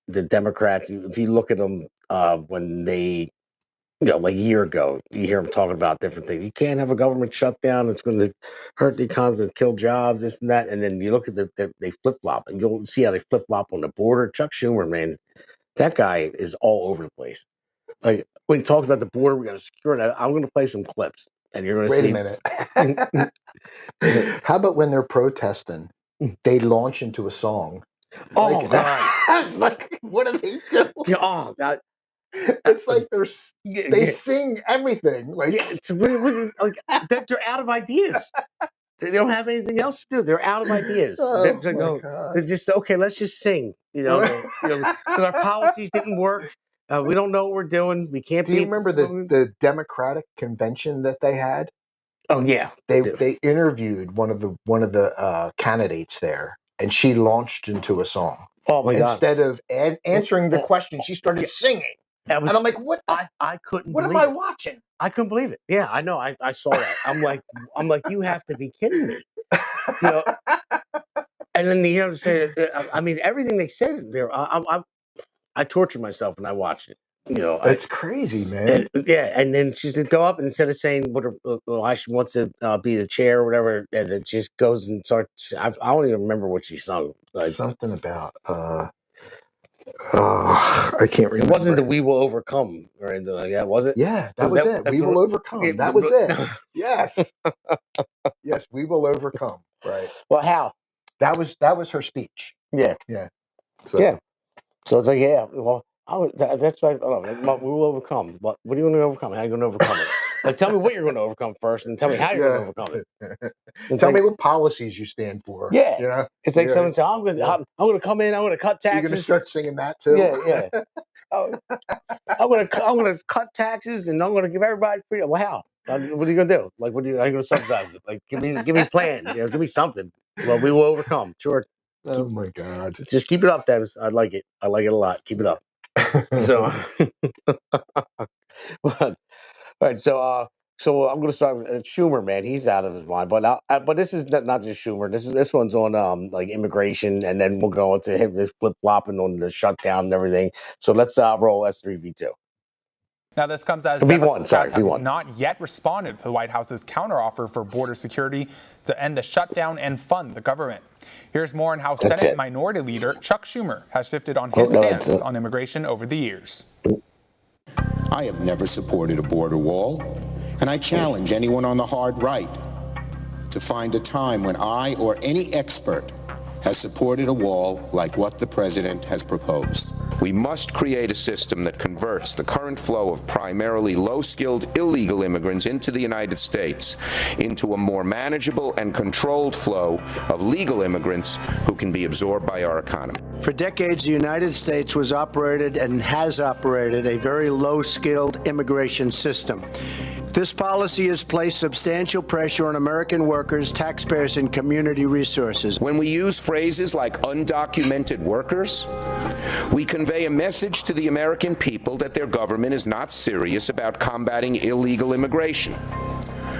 the Democrats, if you look at them when they, like a year ago, you hear them talking about different things. You can't have a government shutdown. It's going to hurt the economy, kill jobs, this and that. And then you look at they flip flop, and you'll see how they flip flop on the border. Chuck Schumer, man, that guy is all over the place. Like when he talks about the border, we got to secure it. I'm going to play some clips, and you're going to see. Wait a minute. How about when they're protesting, they launch into a song? Oh like, God! It's like, what do they do? Oh God! It's like they sing everything. Like, it's really like they're out of ideas. They don't have anything else to do. They're out of ideas. Oh my God. They're just okay. Let's just sing. Because our policies didn't work. We don't know what we're doing. We can't. Do you remember the Democratic convention that they had? Oh yeah, they interviewed one of the candidates there, and she launched into a song. Oh my God! Instead of answering the question, she started singing. And I'm like, what? I couldn't. What believe am I it. watching? I couldn't believe it. Yeah, I know. I saw that. I'm like, you have to be kidding me. And then say, I mean, everything they said there. I tortured myself when I watched it. It's crazy, man. And then she said, go up, and instead of saying why she wants to be the chair or whatever, and it just goes and starts. I don't even remember what she sung. Like something about. I can't remember. It wasn't the "We Will Overcome" or anything like that, was it? Yeah, that was it. We will overcome. That was it. Yes, yes, we will overcome. Right. Well, how? That was her speech. Yeah. Yeah. So it's like, yeah. Well, that's why we will overcome. What are you going to overcome? How are you going to overcome it? Like, tell me what you're going to overcome first, and tell me how you're going to overcome it. Tell me what policies you stand for. Yeah, it's like someone said, I'm going to come in. I'm going to cut taxes. You're going to start singing that too. Yeah. I'm going to cut taxes, and I'm going to give everybody freedom. Well, how? What are you going to do? Like, are you going to subsidize it? Like, give me a plan. Give me something. Well, we will overcome. Sure. Oh my God! Just keep it up, Debs. I like it. I like it a lot. Keep it up. So, all right. So I'm going to start with Schumer. Man, he's out of his mind. But this is not just Schumer. This one's on like immigration, and then we'll go into him this flip flopping on the shutdown and everything. So let's roll S3V2. Now, this comes as V1, sorry, have V1. not yet responded to the White House's counteroffer for border security to end the shutdown and fund the government. Here's more on how Senate Minority Leader Chuck Schumer has shifted on his stance on immigration over the years. I have never supported a border wall, and I challenge anyone on the hard right to find a time when I or any expert has supported a wall like what the president has proposed. We must create a system that converts the current flow of primarily low-skilled illegal immigrants into the United States into a more manageable and controlled flow of legal immigrants who can be absorbed by our economy. For decades, the United States was operated and has operated a very low-skilled immigration system. This policy has placed substantial pressure on American workers, taxpayers, and community resources. When we use phrases like undocumented workers, we convey a message to the American people that their government is not serious about combating illegal immigration,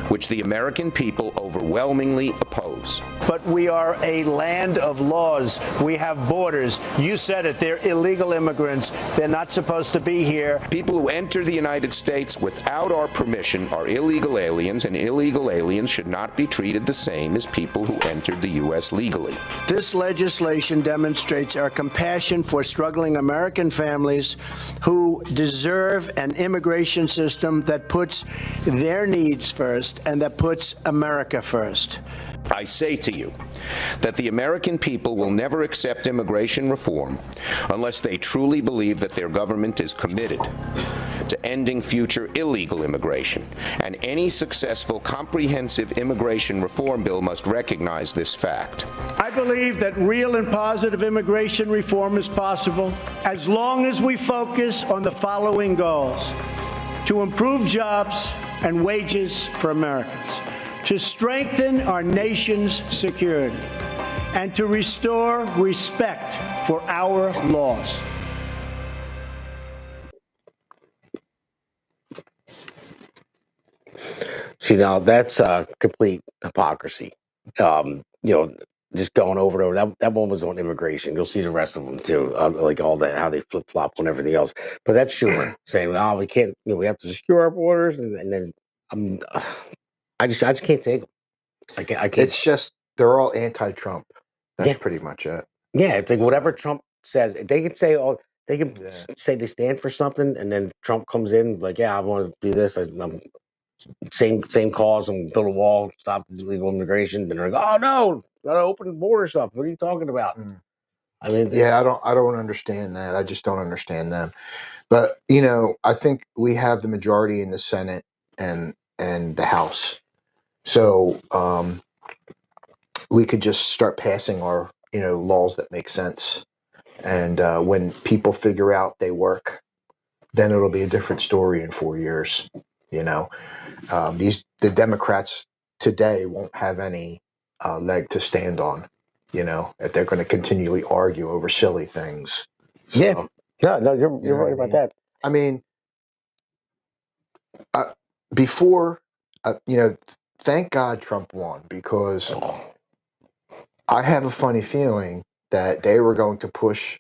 which the American people overwhelmingly oppose. But we are a land of laws. We have borders. You said it. They're illegal immigrants. They're not supposed to be here. People who enter the United States without our permission are illegal aliens, and illegal aliens should not be treated the same as people who entered the U.S. legally. This legislation demonstrates our compassion for struggling American families who deserve an immigration system that puts their needs first and that puts America first. I say to you that the American people will never accept immigration reform unless they truly believe that their government is committed to ending future illegal immigration. And any successful, comprehensive immigration reform bill must recognize this fact. I believe that real and positive immigration reform is possible as long as we focus on the following goals: to improve jobs and wages for Americans, to strengthen our nation's security, and to restore respect for our laws. See, now that's complete hypocrisy. just going over and over. That one was on immigration. You'll see the rest of them too, like all that, how they flip flop on everything else. But that's Schumer saying, "Oh, we can't. We have to secure our borders," and then I just can't take them. I can't. It's just they're all anti-Trump. That's pretty much it. Yeah, it's like whatever Trump says, they can say all. They can say they stand for something, and then Trump comes in like, "Yeah, I want to do this. I'm same cause and build a wall, stop illegal immigration." Then they're like, "Oh no, gotta open the border stuff. What are you talking about?" I mean, yeah, I don't understand that. I just don't understand them. But I think we have the majority in the Senate and the House, so we could just start passing our laws that make sense. And when people figure out they work, then it'll be a different story in 4 years. The Democrats today won't have any leg to stand on. If they're going to continually argue over silly things. So, no, you're right about that. I mean, before, thank God Trump won, because I have a funny feeling that they were going to push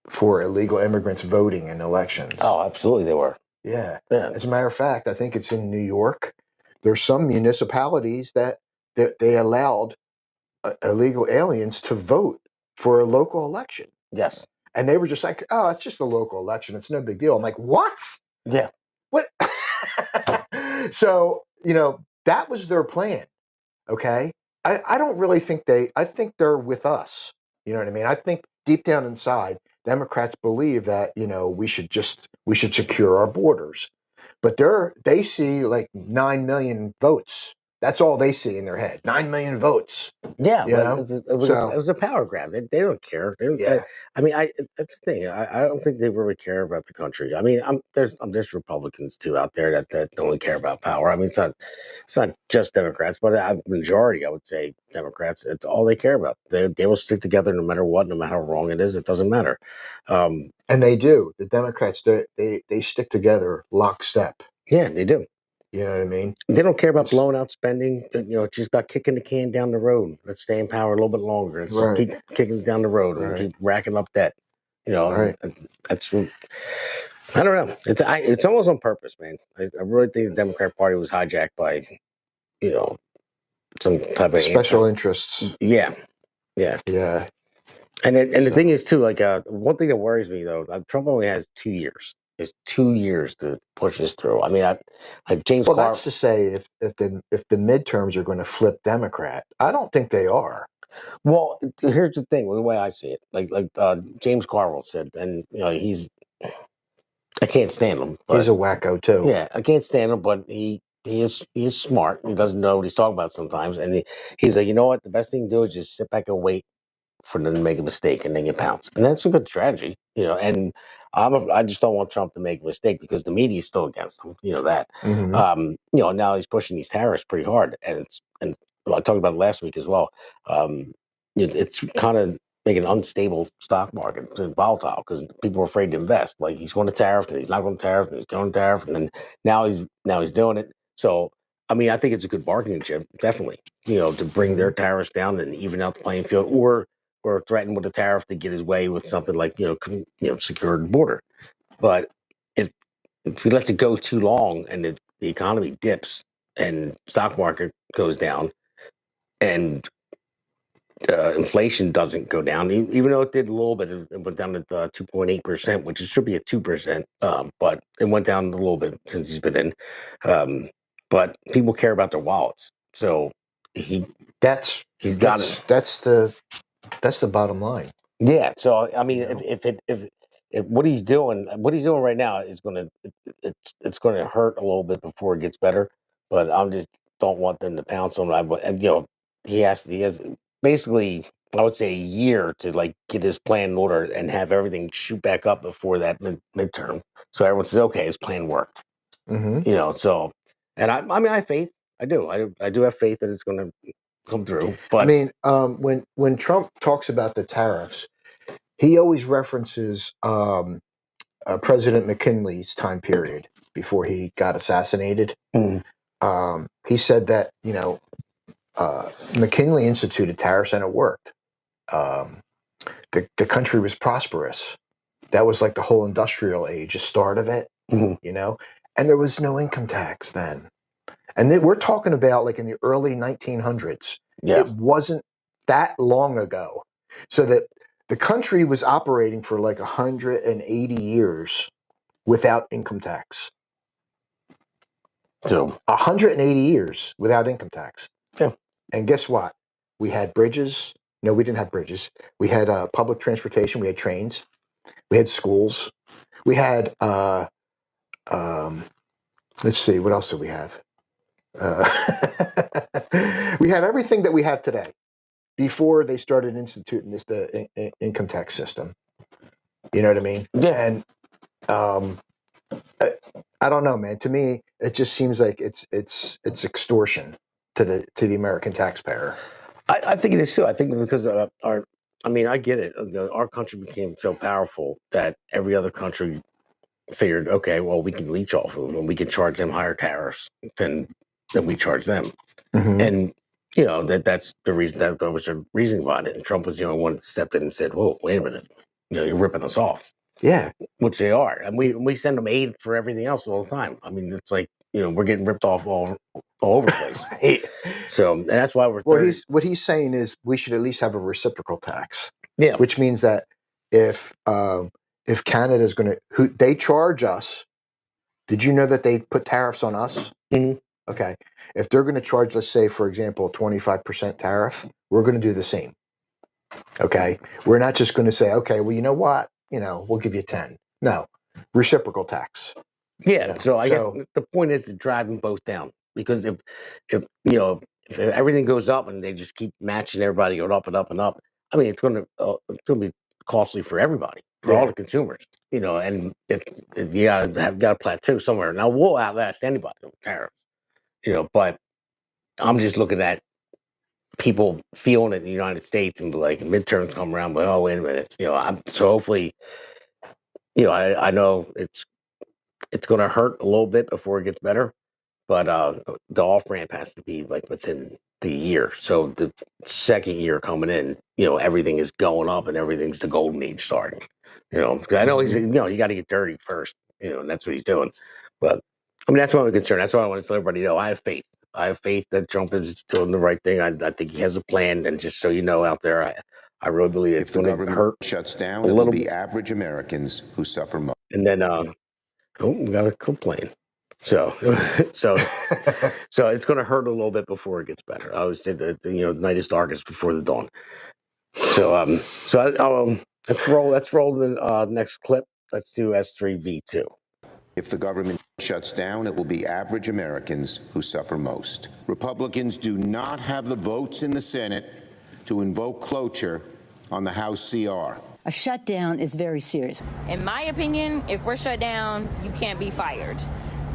for illegal immigrants voting in elections. Oh, absolutely, they were. Yeah. As a matter of fact, I think it's in New York. There's some municipalities that they allowed illegal aliens to vote for a local election. Yes. And they were just like, "Oh, it's just a local election. It's no big deal." I'm like, "What? Yeah. What?" So, that was their plan. Okay. I don't really think I think they're with us. You know what I mean? I think deep down inside, Democrats believe that, we should secure our borders. But they see like 9 million votes. That's all they see in their head. 9 million votes. Yeah, You it know? was a power grab. They don't care. They don't, Yeah. I mean, that's the thing. I don't think they really care about the country. I mean, there's Republicans too out there that don't really care about power. I mean, it's not just Democrats, but a majority, I would say, Democrats. It's all they care about. They will stick together no matter what, no matter how wrong it is. It doesn't matter. And they do. The Democrats, they stick together lockstep. Yeah, they do. You know what I mean? They don't care about blowing out spending. It's just about kicking the can down the road. Let's stay in power a little bit longer. Let's keep kicking it down the road and keep racking up debt. And that's what, I don't know. It's almost on purpose, man. I really think the Democrat Party was hijacked by, some type of special interests. Yeah. And the thing is too, like one thing that worries me though, Trump only has 2 years. It's 2 years to push this through. I mean, like James. Well, that's to say, if the midterms are going to flip Democrat, I don't think they are. Well, here's the thing. The way I see it, like James Carville said, and I can't stand him. He's a wacko too. Yeah, I can't stand him, but he is smart. He doesn't know what he's talking about sometimes, and he's like, you know what? The best thing to do is just sit back and wait for them to make a mistake and then you pounce. And that's a good strategy, and I just don't want Trump to make a mistake because the media is still against him. That. Now he's pushing these tariffs pretty hard, and I talked about it last week as well. It's kind of making an unstable stock market. It's volatile because people are afraid to invest. Like he's going to tariff, and he's not going to tariff, and he's going to tariff, and then now he's doing it. So I mean, I think it's a good bargaining chip, definitely. To bring their tariffs down and even out the playing field, or threaten with a tariff to get his way with something like secure the border. But if he lets it go too long and the economy dips and stock market goes down and inflation doesn't go down, even though it did a little bit, it went down to 2.8%, which it should be at 2%, but it went down a little bit since he's been in. But people care about their wallets, so that's the bottom line. Yeah. So I mean, if what he's doing right now is it's gonna hurt a little bit before it gets better. But I just don't want them to pounce on him. And he has basically, I would say, a year to like get his plan in order and have everything shoot back up before that midterm. So everyone says, okay, his plan worked. So, and I mean, I have faith. I do have faith that it's going to come through. But I mean, when Trump talks about the tariffs, he always references President McKinley's time period before he got assassinated. He said that McKinley instituted tariffs and it worked. The country was prosperous. That was like the whole industrial age, the start of it, you know, and there was no income tax then. And then we're talking about like in the early 1900s. Yeah. It wasn't that long ago. So that the country was operating for like 180 years without income tax. So 180 years without income tax. Yeah. And guess what? We had bridges. No, we didn't have bridges. We had public transportation. We had trains. We had schools. We had, let's see, what else did we have? We had everything that we have today before they started instituting this income tax system. You know what I mean? Yeah. And I don't know, man. To me, it just seems like it's extortion to the American taxpayer. I think it is too. I think because I get it. Our country became so powerful that every other country figured, okay, well, we can leech off of them and we can charge them higher tariffs than we charge them. And you know that's the reason that was the reason behind it. And Trump was the only one that stepped in and said, "Whoa, wait a minute, you know, you're ripping us off." Yeah, which they are, and we send them aid for everything else all the time. I mean, it's like, you know, we're getting ripped off all over the place. Right. So and that's why we're. Well, what he's saying is we should at least have a reciprocal tax. Yeah, which means that if Canada is going to, they charge us. Did you know that they put tariffs on us? Okay. If they're going to charge, let's say, for example, 25% tariff, we're going to do the same. Okay. We're not just going to say, okay, well, you know what? You know, we'll give you 10. No, reciprocal tax. Yeah. So I guess the point is to drive them both down, because if you know, if everything goes up and they just keep matching everybody going up and up and up, I mean, it's going to be costly for everybody, for all the consumers, you know, and you got to plateau somewhere. Now we'll outlast anybody with tariffs, you know, but I'm just looking at people feeling it in the United States and be like, midterms come around, but oh, wait a minute, you know, so hopefully, you know, I know it's going to hurt a little bit before it gets better, but the off ramp has to be like within the year. So the second year coming in, you know, everything is going up and everything's the golden age starting. You know, 'cause I know he's, you know, you got to get dirty first, you know, and that's what he's doing. But I mean, that's why I'm concerned. That's why I want to let everybody know I have faith. I have faith that Trump is doing the right thing. I think he has a plan. And just so you know out there, I really believe it's going to hurt. Shuts down, it will be average Americans who suffer most. And then, we got a complaint. So it's going to hurt a little bit before it gets better. I always say that, you know, the night is darkest before the dawn. So let's roll the next clip. Let's do S3V2. If the government shuts down, it will be average Americans who suffer most. Republicans do not have the votes in the Senate to invoke cloture on the House CR. A shutdown is very serious. In my opinion, if we're shut down, you can't be fired.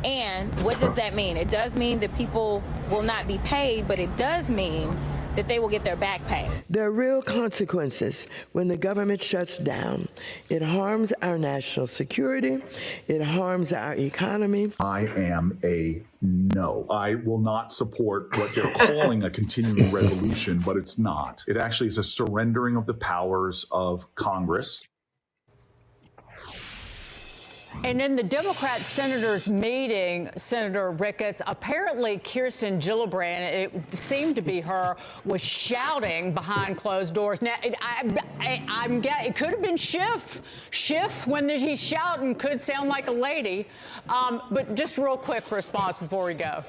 And what does that mean? It does mean that people will not be paid, but it does mean that they will get their back pay. There are real consequences when the government shuts down. It harms our national security. It harms our economy. I am a no. I will not support what they're calling a continuing resolution, but it's not. It actually is a surrendering of the powers of Congress. And in the Democrat senators meeting, Senator Ricketts, apparently Kirsten Gillibrand, it seemed to be her, was shouting behind closed doors. Now, it could have been Schiff. Schiff, when he's shouting, could sound like a lady. But just real quick response before we go.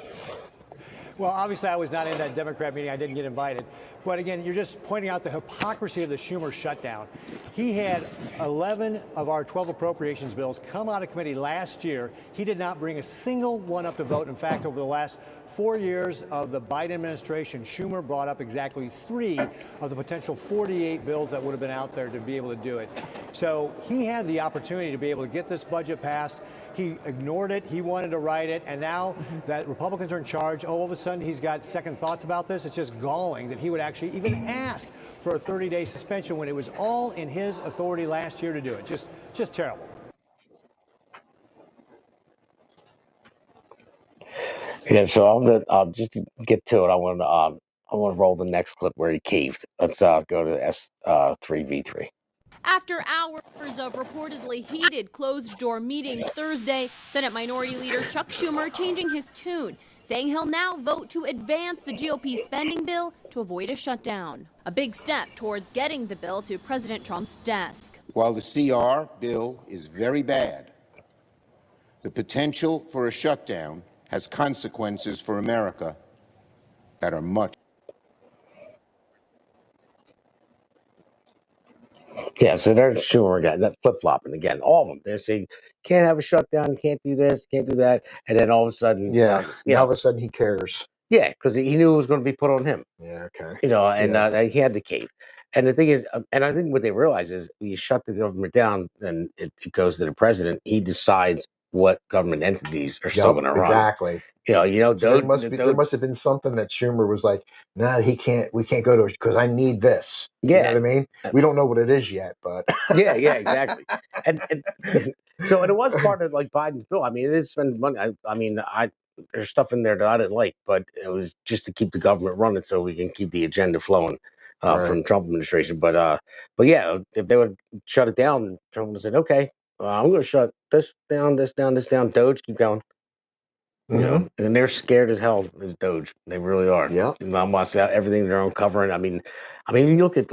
Well, obviously, I was not in that Democrat meeting. I didn't get invited. But again, you're just pointing out the hypocrisy of the Schumer shutdown. He had 11 of our 12 appropriations bills come out of committee last year. He did not bring a single one up to vote. In fact, over the last 4 years of the Biden administration, Schumer brought up exactly 3 of the potential 48 bills that would have been out there to be able to do it. So he had the opportunity to be able to get this budget passed. He ignored it. He wanted to write it. And now that Republicans are in charge, all of a sudden he's got second thoughts about this. It's just galling that he would actually even ask for a 30-day suspension when it was all in his authority last year to do it. Just terrible. Yeah, so I'm gonna just to get to it. I want to I want to roll the next clip where he caved. Let's go to S3V3. After hours of reportedly heated closed-door meetings Thursday, Senate Minority Leader Chuck Schumer changing his tune, saying he'll now vote to advance the GOP spending bill to avoid a shutdown. A big step towards getting the bill to President Trump's desk. While the CR bill is very bad, the potential for a shutdown has consequences for America that are much. Yeah, so there's Schumer again, that flip-flopping again. All of them. They're saying, can't have a shutdown, can't do this, can't do that. And then all of a sudden, now all of a sudden he cares. Yeah, because he knew it was going to be put on him. Yeah, okay. And he had the cave. And the thing is, and I think what they realize is you shut the government down, then it goes to the president. He decides what government entities are still going to run. Exactly. So there must have been something that Schumer was like, nah, we can't go to it because I need this. Yeah. You know what I mean? We don't know what it is yet, but yeah, exactly. And so it was part of like Biden's bill. I mean, it is spending money. There's stuff in there that I didn't like, but it was just to keep the government running so we can keep the agenda flowing from the Trump administration. But yeah, if they would shut it down, Trump would have said, okay, I'm going to shut this down, this down, this down. Doge, keep going. You know, and they're scared as hell as Doge. They really are. Yeah. I'm watching everything they're uncovering. I mean, you look at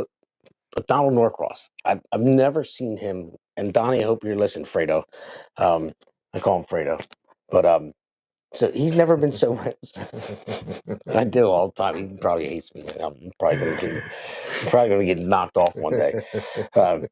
Donald Norcross. I've never seen him. And Donnie, I hope you're listening, Fredo. I call him Fredo, but so he's never been so. I do all the time. He probably hates me. I'm probably gonna get knocked off one day. But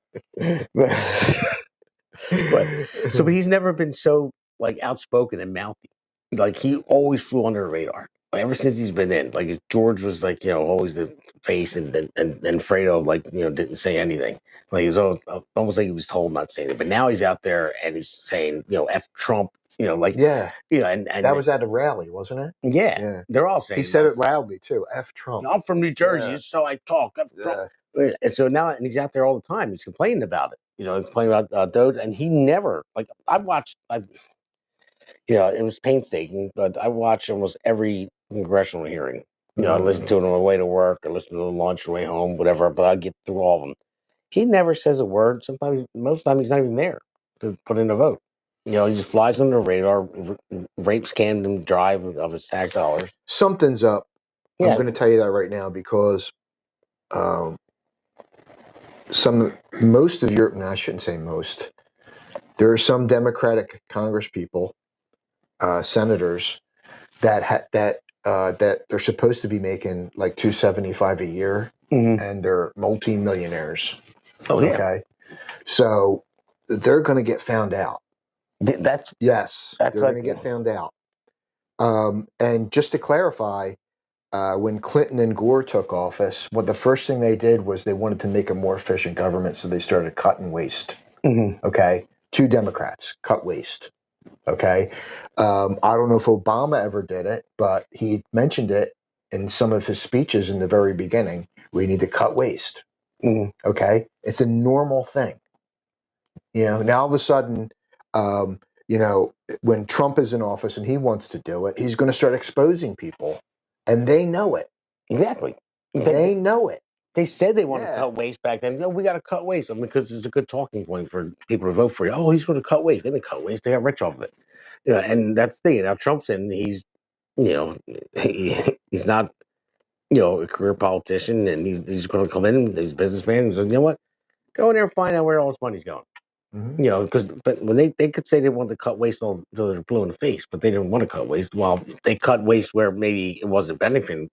he's never been so like outspoken and mouthy. Like he always flew under the radar. Ever since he's been in, like George was like, always the face, and Fredo like, didn't say anything. Like he's almost like he was told not to say anything. But now he's out there and he's saying, F Trump, and that was at a rally, wasn't it? Yeah. They're all saying he said it loudly too. F Trump. I'm from New Jersey, so I talk. F Trump. And so now, and he's out there all the time. He's complaining about it. He's complaining about Doge, and he never like it was painstaking, but I watched almost every congressional hearing. I listened to it on the way to work, I listened to it on lunch, on the way home, whatever, but I get through all of them. He never says a word. Most of the time, he's not even there to put in a vote. He just flies under the radar, rapes Camden Drive of his tax dollars. Something's up. I'm going to tell you that right now because most of Europe, I shouldn't say most, there are some Democratic Congress people, senators that they're supposed to be making like $275 a year, and they're multi-millionaires. Oh yeah. Okay, so they're going to get found out. They're going to get found out. And just to clarify, when Clinton and Gore took office, the first thing they did was they wanted to make a more efficient government, so they started cutting waste. Okay, 2 Democrats cut waste. Okay, I don't know if Obama ever did it, but he mentioned it in some of his speeches in the very beginning. We need to cut waste. Okay, it's a normal thing. Now all of a sudden, when Trump is in office and he wants to do it, he's going to start exposing people, and they know it. Exactly. They know it. They said they wanted to cut waste back then. We got to cut waste. Because it's a good talking point for people to vote for you. Oh, he's going to cut waste. They didn't cut waste. They got rich off of it. And that's the thing. Now Trump's in. He's, he's not, a career politician, and he's going to come in. He's a businessman. He's like, you know what? Go in there and find out where all this money's going. But when they could say they wanted to cut waste until they're blue in the face, but they didn't want to cut waste. Well, they cut waste where maybe it wasn't benefiting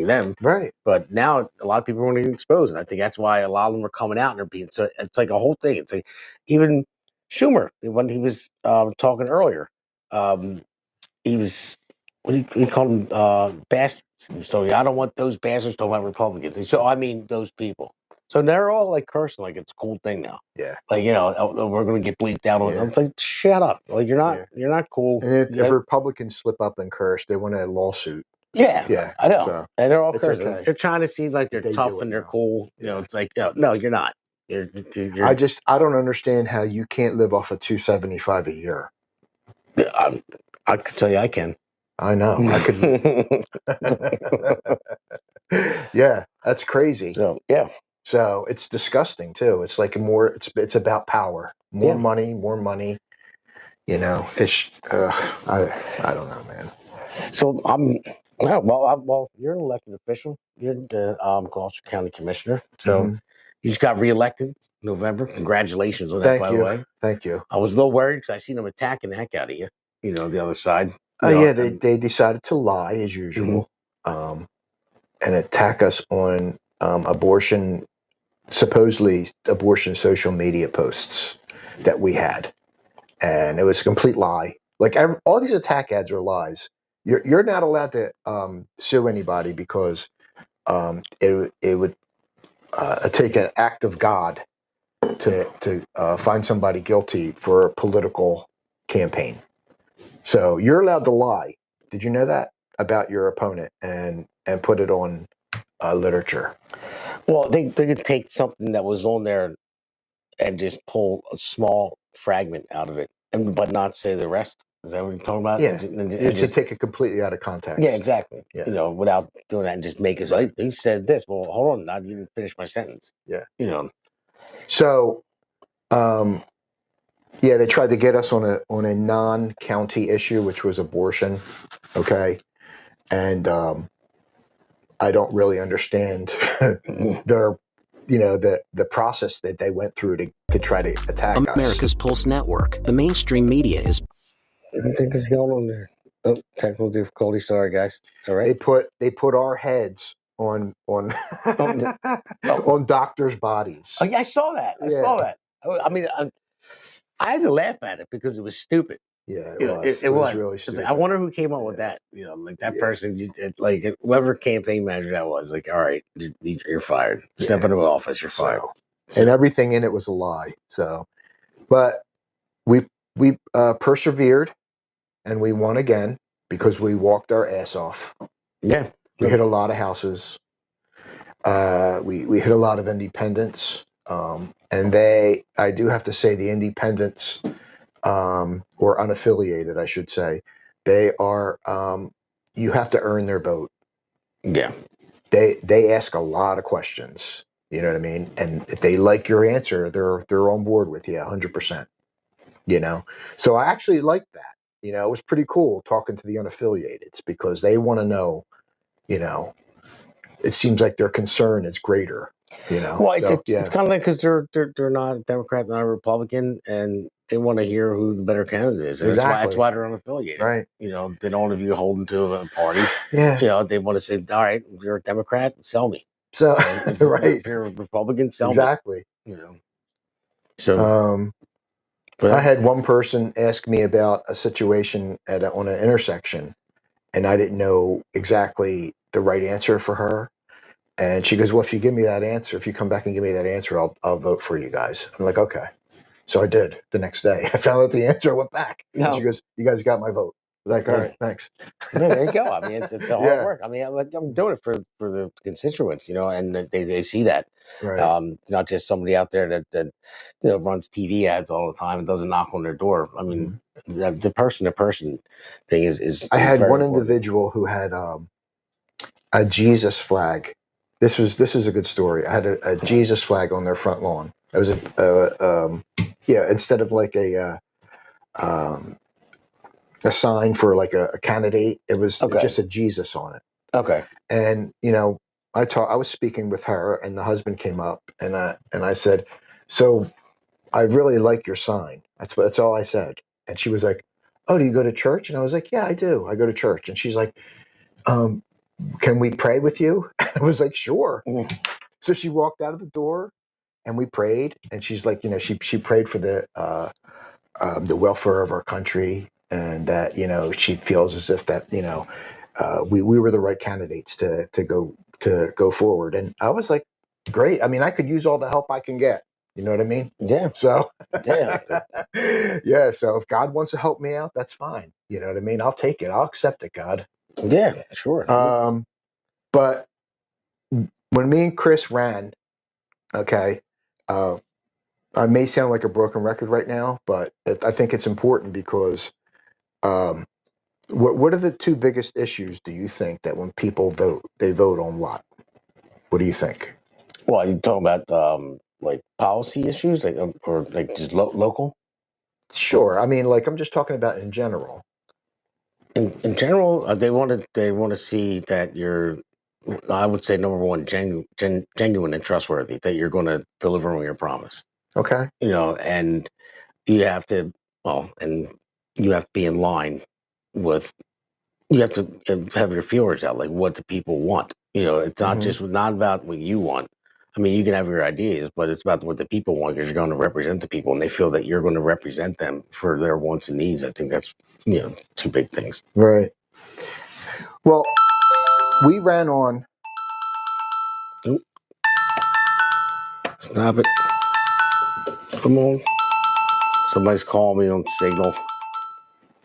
them. Right. But now a lot of people are getting exposed. And I think that's why a lot of them are coming out and they're being so it's like a whole thing. It's like even Schumer, when he was talking earlier, he was he called them bastards. So I don't want those bastards talking about Republicans. So I mean those people. So they're all like cursing like it's a cool thing now. Yeah. Like, we're going to get bleeped out on. I'm like, shut up. Like you're not cool. And if Republicans slip up and curse, they want a lawsuit. Yeah, I know. So and they're all cursing. okay. They're trying to seem like they're tough and they're cool. It's like, no, you're not. You're I don't understand how you can't live off of $275 a year. I can tell you I can. I know. I could. Yeah, that's crazy. So yeah. So it's disgusting too. It's like it's about power, more money. You know, it's I don't know, man. So well, you're an elected official. You're the Gloucester County Commissioner. So you just got reelected November. Congratulations on that, by the way. Thank you. I was a little worried because I seen them attacking the heck out of you. You know, the other side. Yeah, they decided to lie as usual, and attack us on abortion, supposedly abortion social media posts that we had, and it was a complete lie. Like all these attack ads are lies. You're not allowed to sue anybody because it would take an act of God to find somebody guilty for a political campaign. So you're allowed to lie. Did you know that about your opponent and put it on literature? Well, they could take something that was on there and just pull a small fragment out of it, but not say the rest. Is that what you're talking about? Yeah, And you just take it completely out of context. Yeah, exactly. Yeah. You know, without doing that and just make it. Right. He said this. Well, hold on, I didn't finish my sentence. Yeah. You know. So, yeah, they tried to get us on a non-county issue, which was abortion. Okay, and I don't really understand their, the process that they went through to try to attack us. America's Pulse Network. The mainstream media is. I think it's going on there. Oh, technical difficulty. Sorry, guys. All right. They put our heads on on doctors' bodies. Oh, yeah, I saw that. I saw that. I mean, I had to laugh at it because it was stupid. Yeah, it was really stupid. I wonder who came up with that. You know, like that person, like whoever campaign manager that was. Like, all right, you're fired. Step into office, you're fired. And everything in it was a lie. So, but we persevered, and we won again because we walked our ass off. Yeah, we hit a lot of houses. We hit a lot of independents, and I do have to say, the independents, or unaffiliated, I should say, they are. You have to earn their vote. Yeah, they ask a lot of questions. You know what I mean? And if they like your answer, they're on board with you 100%. You know, so I actually liked that. You know, it was pretty cool talking to the unaffiliateds because they want to know. You know, it seems like their concern is greater. You know, well, it's kind of like because they're not a Democrat, not a Republican, and they want to hear who the better candidate is. And Exactly. That's why they're unaffiliated. Right. You know, they don't want to be holding to a party. Yeah. You know, they want to say, all right, if you're a Democrat, sell me. So, right. If you're a Republican, sell me. Exactly. You know. So, I had one person ask me about a situation on an intersection, and I didn't know exactly the right answer for her. And she goes, "Well, if you give me that answer, if you come back and give me that answer, I'll vote for you guys." I'm like, "Okay." So I did the next day. I found out the answer, went back. And she goes, "You guys got my vote." I was like, "All right, thanks." Yeah, there you go. I mean, it's a hard work. I mean, I'm doing it for the constituents, you know, and they see that. Right. Not just somebody out there that runs TV ads all the time and doesn't knock on their door. I mean, the person to person thing is. I had very one important. individual who had a Jesus flag. This is a good story. I had a Jesus flag on their front lawn. It was instead of like a sign for like a candidate, it was just a Jesus on it. Okay. And you know, I was speaking with her, and the husband came up, and I said, "So, I really like your sign." That's all I said. And she was like, "Oh, do you go to church?" And I was like, "Yeah, I do. I go to church." And she's like, "Can we pray with you?" I was like, "Sure." So she walked out of the door, and we prayed. And she's like, you know, she prayed for the welfare of our country, and that, you know, she feels as if that, you know, we were the right candidates to go forward. And I was like, great. I mean, I could use all the help I can get. You know what I mean? Yeah. So yeah. Yeah. So if God wants to help me out, that's fine. You know what I mean? I'll take it. I'll accept it, God. Yeah, sure. But when me and Chris ran, okay, I may sound like a broken record right now, but I think it's important because what are the two biggest issues, do you think, that when people vote, they vote on what? What do you think? Well, are you talking about like policy issues, like or like just local? Sure. I mean, like I'm just talking about in general. In general, they want to see that you're. I would say number one, genuine and trustworthy. That you're going to deliver on your promise. Okay. You know, and you have to and you have to be in line with. You have to have your feelers out, like what the people want. You know, it's not just not about what you want. I mean, you can have your ideas, but it's about what the people want because you're going to represent the people, and they feel that you're going to represent them for their wants and needs. I think that's two big things. Right. Well, we ran on. Oop. Stop it! Come on. Somebody's calling me on Signal.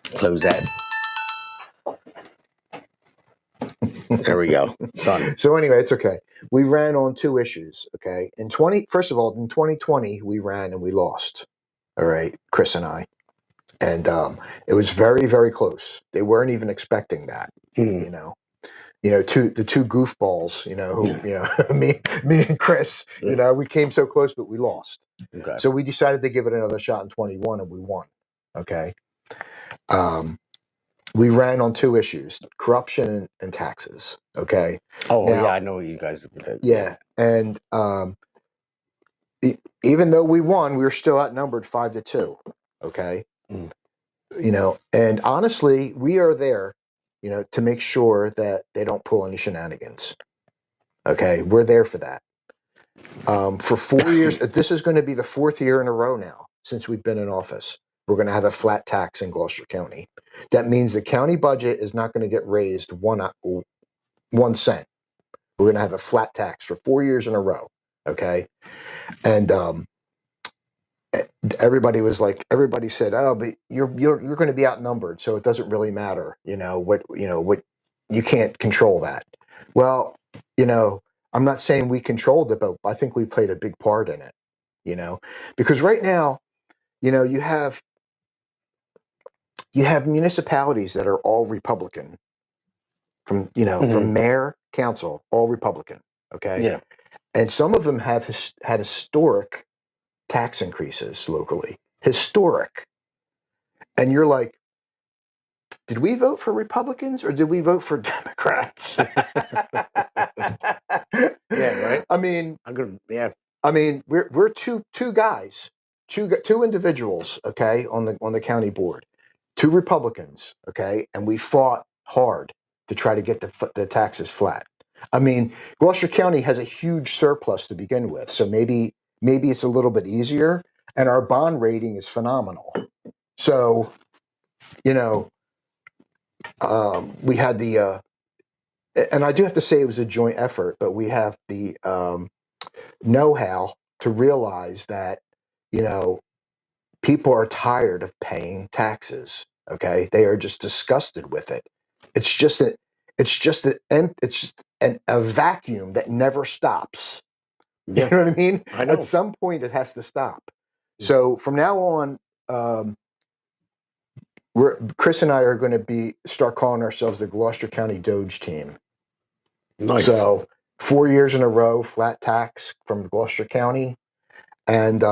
Close that. There we go. Done. So anyway, it's okay. We ran on 2 issues. Okay. First of all, in 2020, we ran and we lost. All right. Chris and I. And it was very, very close. They weren't even expecting that. You know, the two goofballs, who, me and Chris, we came so close, but we lost. Okay. So we decided to give it another shot in 21 and we won. Okay. We ran on 2 issues, corruption and taxes. Okay. Oh, now, yeah, I know what you guys did. Yeah. And even though we won, we were still outnumbered 5-2. Okay. And honestly, we are there, to make sure that they don't pull any shenanigans. Okay. We're there for that. For 4 years, this is going to be the 4th year in a row now since we've been in office. We're going to have a flat tax in Gloucester County. That means the county budget is not going to get raised 1 cent. We're going to have a flat tax for 4 years in a row. Okay. And everybody said, "Oh, but you're going to be outnumbered, so it doesn't really matter. What you can't control that." Well, I'm not saying we controlled it, but I think we played a big part in it. Because right now, you have municipalities that are all Republican, from mayor, council, all Republican. Okay. Yeah. And some of them have had historic tax increases locally. Historic. And you're like, did we vote for Republicans or did we vote for Democrats? Yeah, right. I mean, yeah. I mean, we're two guys, two individuals, okay, on the county board, 2 Republicans, okay, and we fought hard to try to get the taxes flat. I mean, Gloucester County has a huge surplus to begin with, so maybe it's a little bit easier, and our bond rating is phenomenal. So, we had the, and I do have to say it was a joint effort, but we have the know-how to realize that, people are tired of paying taxes. Okay, they are just disgusted with it. It's just a vacuum that never stops. Yeah. You know what I mean? I know. At some point, it has to stop. So from now on, Chris and I are going to start calling ourselves the Gloucester County Doge team. Nice. So 4 years in a row, flat tax from Gloucester County, and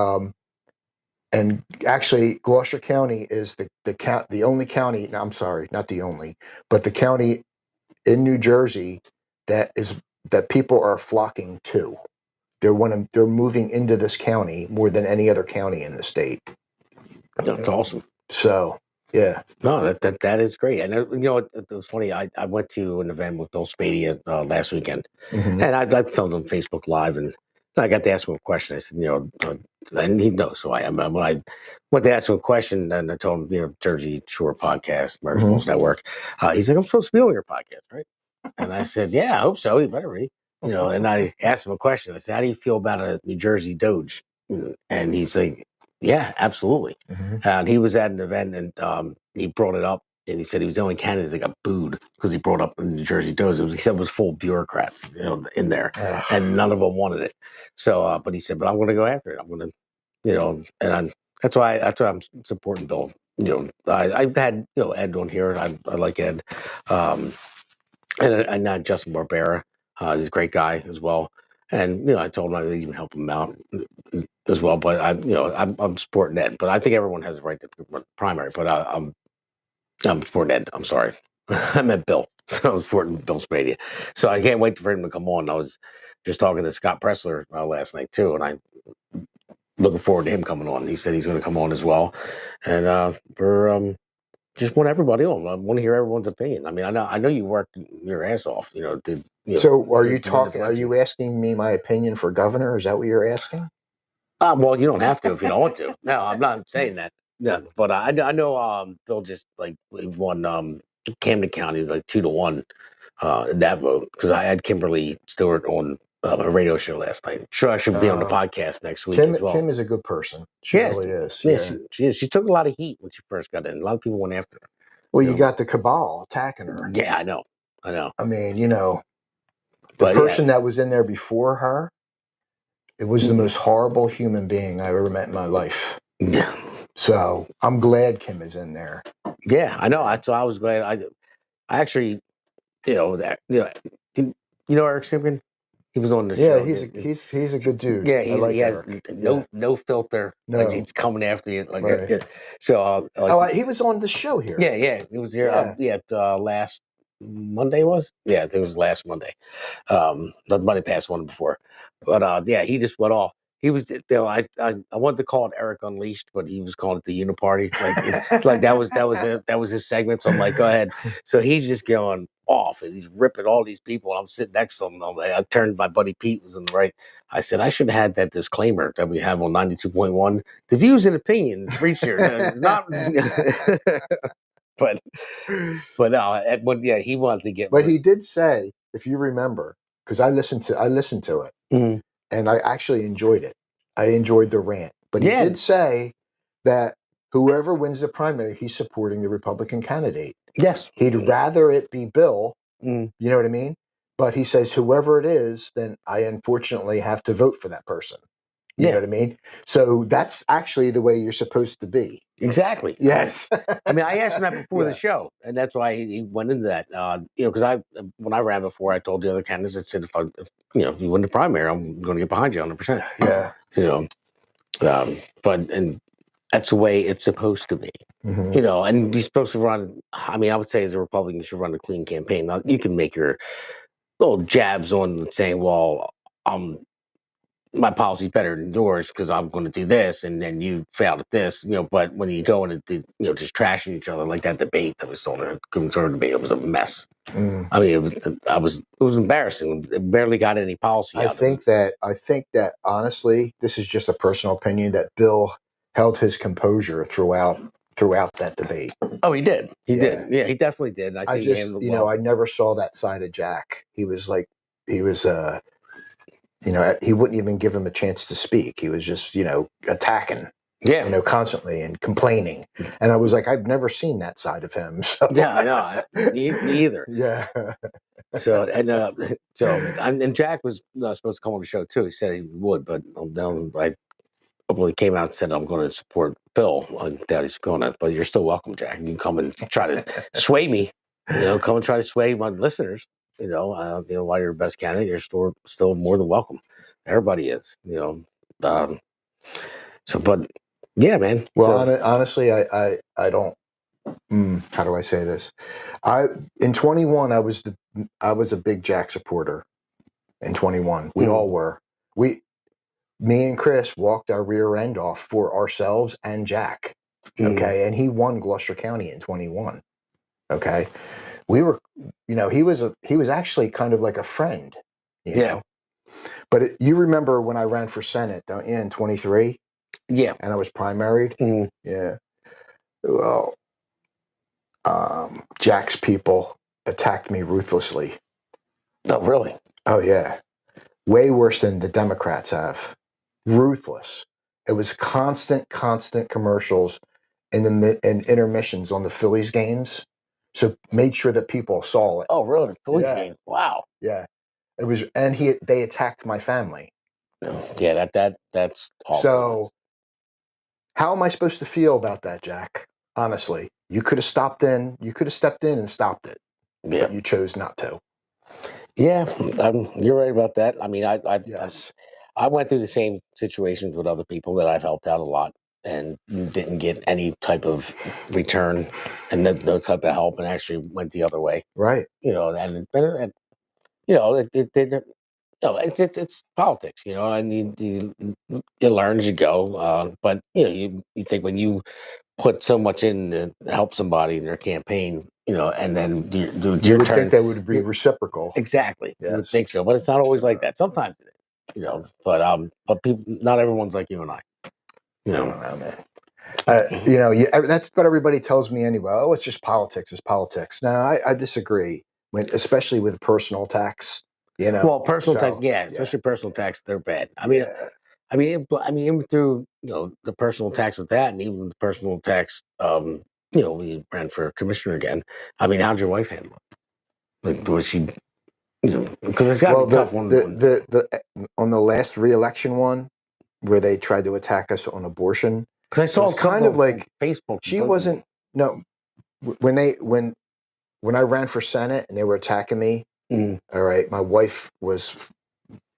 actually Gloucester County is the only county. No, I'm sorry, not the only, but the county in New Jersey that people are flocking to. They're moving into this county more than any other county in the state. That's awesome. So, yeah. No, that is great. And it was funny. I went to an event with Bill Spadia last weekend, and I filmed on Facebook Live, and I got to ask him a question. I said, and he knows who I am. When I went to ask him a question, and I told him, Jersey Shore Podcast, Marshall's Network. He's like, "I'm supposed to be on your podcast, right?" And I said, "Yeah, I hope so. You better be." And I asked him a question. I said, "How do you feel about a New Jersey Doge?" And he's like, "Yeah, absolutely." And he was at an event, and he brought it up, and he said he was the only candidate that got booed because he brought up the New Jersey Doge. He said it was full of bureaucrats, in there, and none of them wanted it. So, but he said, "But I'm going to go after it. I'm going to, and that's why I'm supporting Bill. I've had Ed on here, and I like Ed, and not Justin Barbera. He's a great guy as well. And I told him I'd even help him out as well. But I'm supporting Ed. But I think everyone has a right to run primary. But I'm supporting Ed. I'm sorry, I meant Bill. So I'm supporting Bill Spadea. So I can't wait for him to come on. I was just talking to Scott Pressler last night too, and I'm looking forward to him coming on. He said he's going to come on as well, and we're just want everybody on. I want to hear everyone's opinion. I mean, I know you worked your ass off. So are you talking? Are you asking me my opinion for governor? Is that what you're asking? Well, you don't have to if you don't want to. No, I'm not saying that. Yeah, but I know Bill just he won Camden County 2-1 in that vote because I had Kimberly Stewart on a radio show last night. Sure, I should be on the podcast next week as well. Kim is a good person. She really is. Yeah, she is. She took a lot of heat when she first got in. A lot of people went after her. Well, you got the cabal attacking her. Yeah, I know. I mean, the person that was in there before her, it was the most horrible human being I've ever met in my life. Yeah. So I'm glad Kim is in there. Yeah, I know. So I was glad. I actually, Eric Simpkin. He was on the show. Yeah, he's a good dude. Yeah, he has no filter. No. Like he's coming after you. Right. So he was on the show here. Yeah, he was here. Last Monday was. Yeah, I think it was last Monday. The Monday past one before, but he just went off. He was. I wanted to call it Eric Unleashed, but he was calling it the Uniparty. Like that was his segment. So I'm like, go ahead. So he's just going off and he's ripping all these people. I'm sitting next to him. I turned my buddy Pete was on the right. I said I should have had that disclaimer that we have on 92.1. The views and opinions reached here, not. But he wanted to get. But he did say, if you remember, because I listened to it, and I actually enjoyed it. I enjoyed the rant. But he did say that whoever wins the primary, he's supporting the Republican candidate. Yes, he'd rather it be Bill. You know what I mean? But he says whoever it is, then I unfortunately have to vote for that person. You know what I mean? So that's actually the way you're supposed to be. Exactly. Yes. I mean, I asked him that before the show, and that's why he went into that. Because when I ran before, I told the other candidates, I said, if you win the primary, I'm going to get behind you 100%. Yeah. And that's the way it's supposed to be. Mm-hmm. And he's supposed to run. I mean, I would say as a Republican, you should run a clean campaign. Now, you can make your little jabs on saying, well, my policy is better than yours because I'm going to do this, and then you failed at this, But when you go into just trashing each other like that debate that was on the conservative debate, it was a mess. I mean, it was embarrassing. It barely got any policy. I think that honestly, this is just a personal opinion that Bill held his composure throughout that debate. Oh, he did. He did. Yeah, he definitely did. I think just I never saw that side of Jack. He was he wouldn't even give him a chance to speak. He was just, attacking, constantly and complaining. And I was like, I've never seen that side of him. So. Yeah, I know. Me either. Yeah. So and Jack was supposed to come on the show too. He said he would, but I probably came out and said I'm going to support Bill. I doubt he's going to, but you're still welcome, Jack. You can come and try to sway me. Come and try to sway my listeners. Why you're the best candidate, you're still more than welcome. Everybody is, but yeah, man. Well, honestly, I don't. How do I say this? In 21, I was a big Jack supporter. In 21, we all were. Me and Chris walked our rear end off for ourselves and Jack. Okay, and he won Gloucester County in 21. Okay. We were, he was actually kind of like a friend, you know. But you remember when I ran for Senate, don't you, in 23? Yeah. And I was primaried? Yeah. Well, Jack's people attacked me ruthlessly. Oh, really? Oh, yeah. Way worse than the Democrats have. Ruthless. It was constant commercials in intermissions on the Phillies games. So made sure that people saw it. Oh, really? Phillies game? Wow. Yeah, it was, and they attacked my family. Yeah, that's awful. So, how am I supposed to feel about that, Jack? Honestly, you could have stepped in and stopped it, but you chose not to. Yeah, you're right about that. I mean, Yes. I went through the same situations with other people that I've helped out a lot and didn't get any type of return and no type of help, and actually went the other way. Right. You know, and you know, it's politics. You know, and you learn as you go. But you know, you think when you put so much in to help somebody in their campaign, you know, and then it's You your would turn. think that would be reciprocal. Exactly. You would Yes. think so, but it's not always like that. Sometimes it is, you know. But people, not everyone's like you and I. You I know, don't know, man. You know, that's what everybody tells me anyway. Oh, it's just politics. It's politics. No, I disagree. Especially with personal attacks. You know. well, personal So, tax, yeah, especially personal tax, they're bad. Yeah. Even through the personal tax with that, and even the personal tax, we ran for commissioner again. I mean, how'd your wife handle it? Like, was she? Because it's got to be tough. On the last re-election one, where they tried to attack us on abortion, because I saw it's kind of like Facebook. She wasn't. No, when I ran for Senate and they were attacking me. All right, my wife was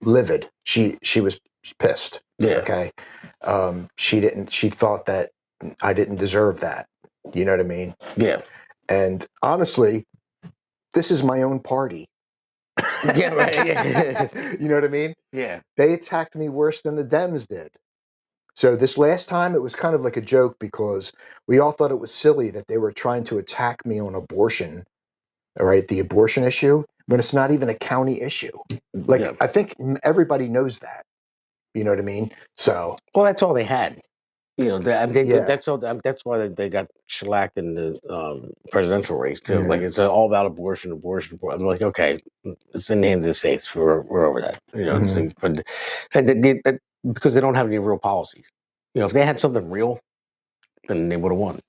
livid. She was pissed. Yeah. Okay. She thought that I didn't deserve that. You know what I mean? Yeah. And honestly, this is my own party. Yeah, right. Yeah. You know what I mean? Yeah. They attacked me worse than the Dems did. So this last time, it was kind of like a joke because we all thought it was silly that they were trying to attack me on abortion, all right, the abortion issue, when it's not even a county issue. Like, Yeah. I think everybody knows that. You know what I mean? So, well, that's all they had. You know, Yeah. that's all. That's why they got shellacked in the presidential race too. Yeah. Like it's all about abortion. I'm like, okay, it's in the hands of the states. We're over that. You know, Mhm. but because they don't have any real policies. You know, if they had something real, then they would have won.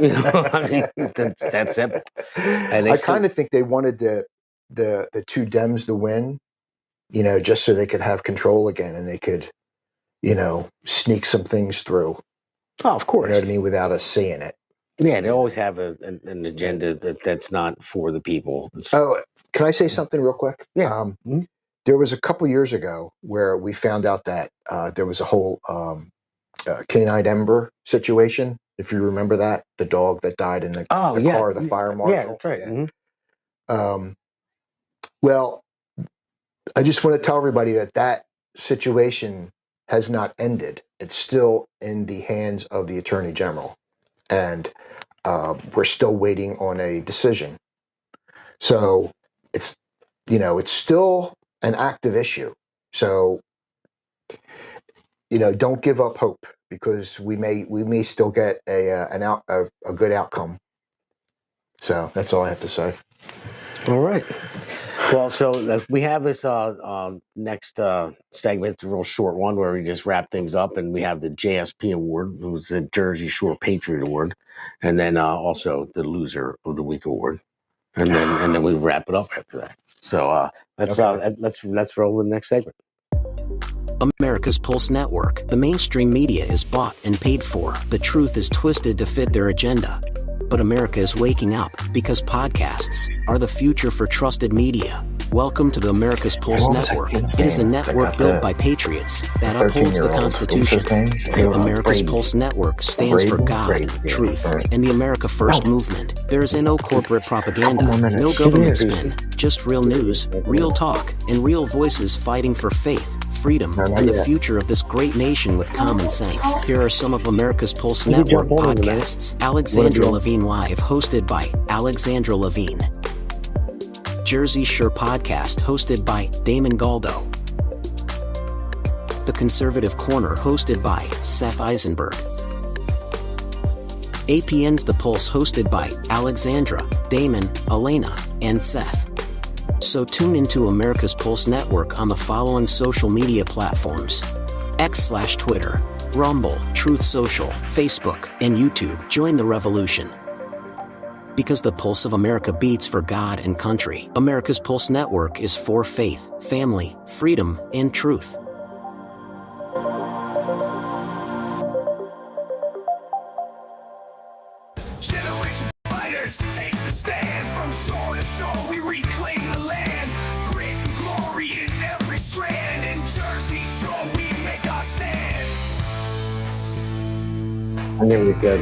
You know, I mean, that's that simple. And I kind of think they wanted the two Dems to win, you know, just so they could have control again and they could, you know, sneak some things through. Oh, of course. You know what I mean? Without us seeing it. Yeah, they always have an agenda that's not for the people. Oh, can I say something real quick? Yeah. There was a couple years ago where we found out that there was a whole canine Ember situation. If you remember that, the dog that died in the car of the fire marshal. Yeah, that's right. Yeah. Well, I just want to tell everybody that situation has not ended. It's still in the hands of the Attorney General, and we're still waiting on a decision. So it's still an active issue. So don't give up hope because we may still get a good outcome. So that's all I have to say. All right. Well, so we have this next segment, it's a real short one where we just wrap things up, and we have the JSP Award, it was the Jersey Shore Patriot Award, and then also the Loser of the Week Award, and then we wrap it up after that. So let's roll the next segment. America's Pulse Network. The mainstream media is bought and paid for. The truth is twisted to fit their agenda. But America is waking up because podcasts are the future for trusted media. Welcome to the America's Pulse Network. It is a network built by patriots that upholds the Constitution. America's Pulse Network stands for God, truth, and the America First movement. There is no corporate propaganda, no government spin, just real news, real talk, and real voices fighting for faith, freedom, and the future of this great nation with common sense. Here are some of America's Pulse Network podcasts. Alexandra Levine Live, hosted by Alexandra Levine. Jersey Shore Podcast, hosted by Damon Galdo. The Conservative Corner, hosted by Seth Eisenberg. APN's The Pulse, hosted by Alexandra, Damon, Elena, and Seth. So tune into America's Pulse Network on the following social media platforms: X/Twitter, Rumble, Truth Social, Facebook, and YouTube. Join the revolution. Because the pulse of America beats for God and country. America's Pulse Network is for faith, family, freedom, and truth. Generation fighters take the stand from shore to shore. We reclaim the land. Grit I never said.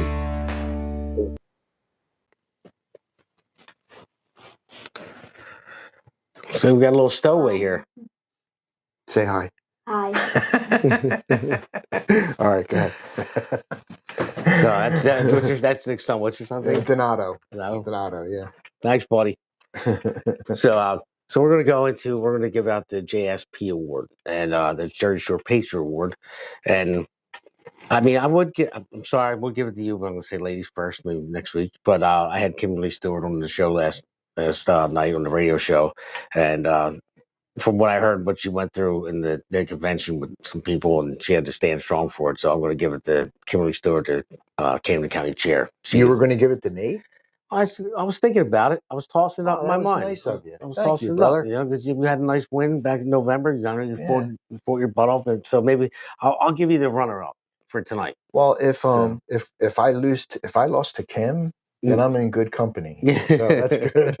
So we got a little stowaway here. Say hi. Hi. All right, go ahead. So that's the son. What's your son's name? Donato. Donato, yeah. Thanks, buddy. So we're going to give out the JSP award and the Jersey Shore Patriot Award, and I mean, I'm sorry, I would give it to you, but I'm going to say ladies first, maybe next week. But I had Kimberly Stewart on the show last night on the radio show, and from what I heard, what she went through in the convention with some people, and she had to stand strong for it. So I'm going to give it to Kimberly Stewart, the Camden County Chair. You were going to give it to me? I was thinking about it. I was tossing it up in my mind. Nice of you. I was Thank tossing you, it brother. up, because we had a nice win back in November. You fought your butt off, and so maybe I'll give you the runner-up for tonight. Well, if I lost to Kim, then I'm in good company. So that's good.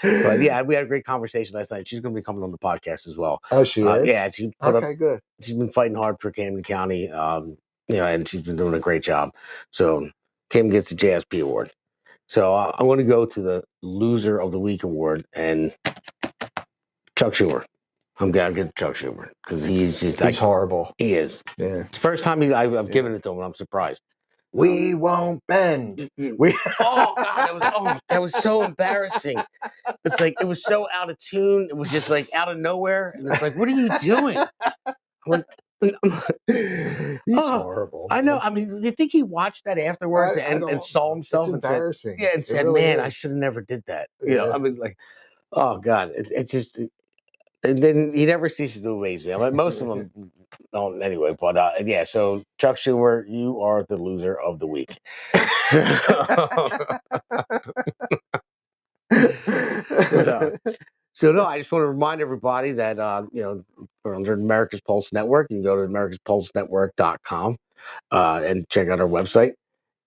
But yeah, we had a great conversation last night. She's going to be coming on the podcast as well. Oh, she is? Yeah, she put up. Good. She's been fighting hard for Camden County, and she's been doing a great job. So Kim gets the JSP award. So I'm going to go to the Loser of the Week award and Chuck Schumer. I'm going to get Chuck Schumer because he's horrible. He is. Yeah. It's the first time I've given it to him, and I'm surprised. We won't bend. Oh God, that was so embarrassing. It's like it was so out of tune. It was just like out of nowhere, and it's like, what are you doing? He's horrible. I know. I mean, do you think he watched that afterwards and saw himself? It's embarrassing. And said, really "Man, is. I should have never did that." You know, I mean, like, oh God, it's just. And then he never ceases to amaze me. I mean, most of them don't anyway. But yeah, so Chuck Schumer, you are the loser of the week. So no, I just want to remind everybody that we're under America's Pulse Network. You can go to americaspulsenetwork.com and check out our website.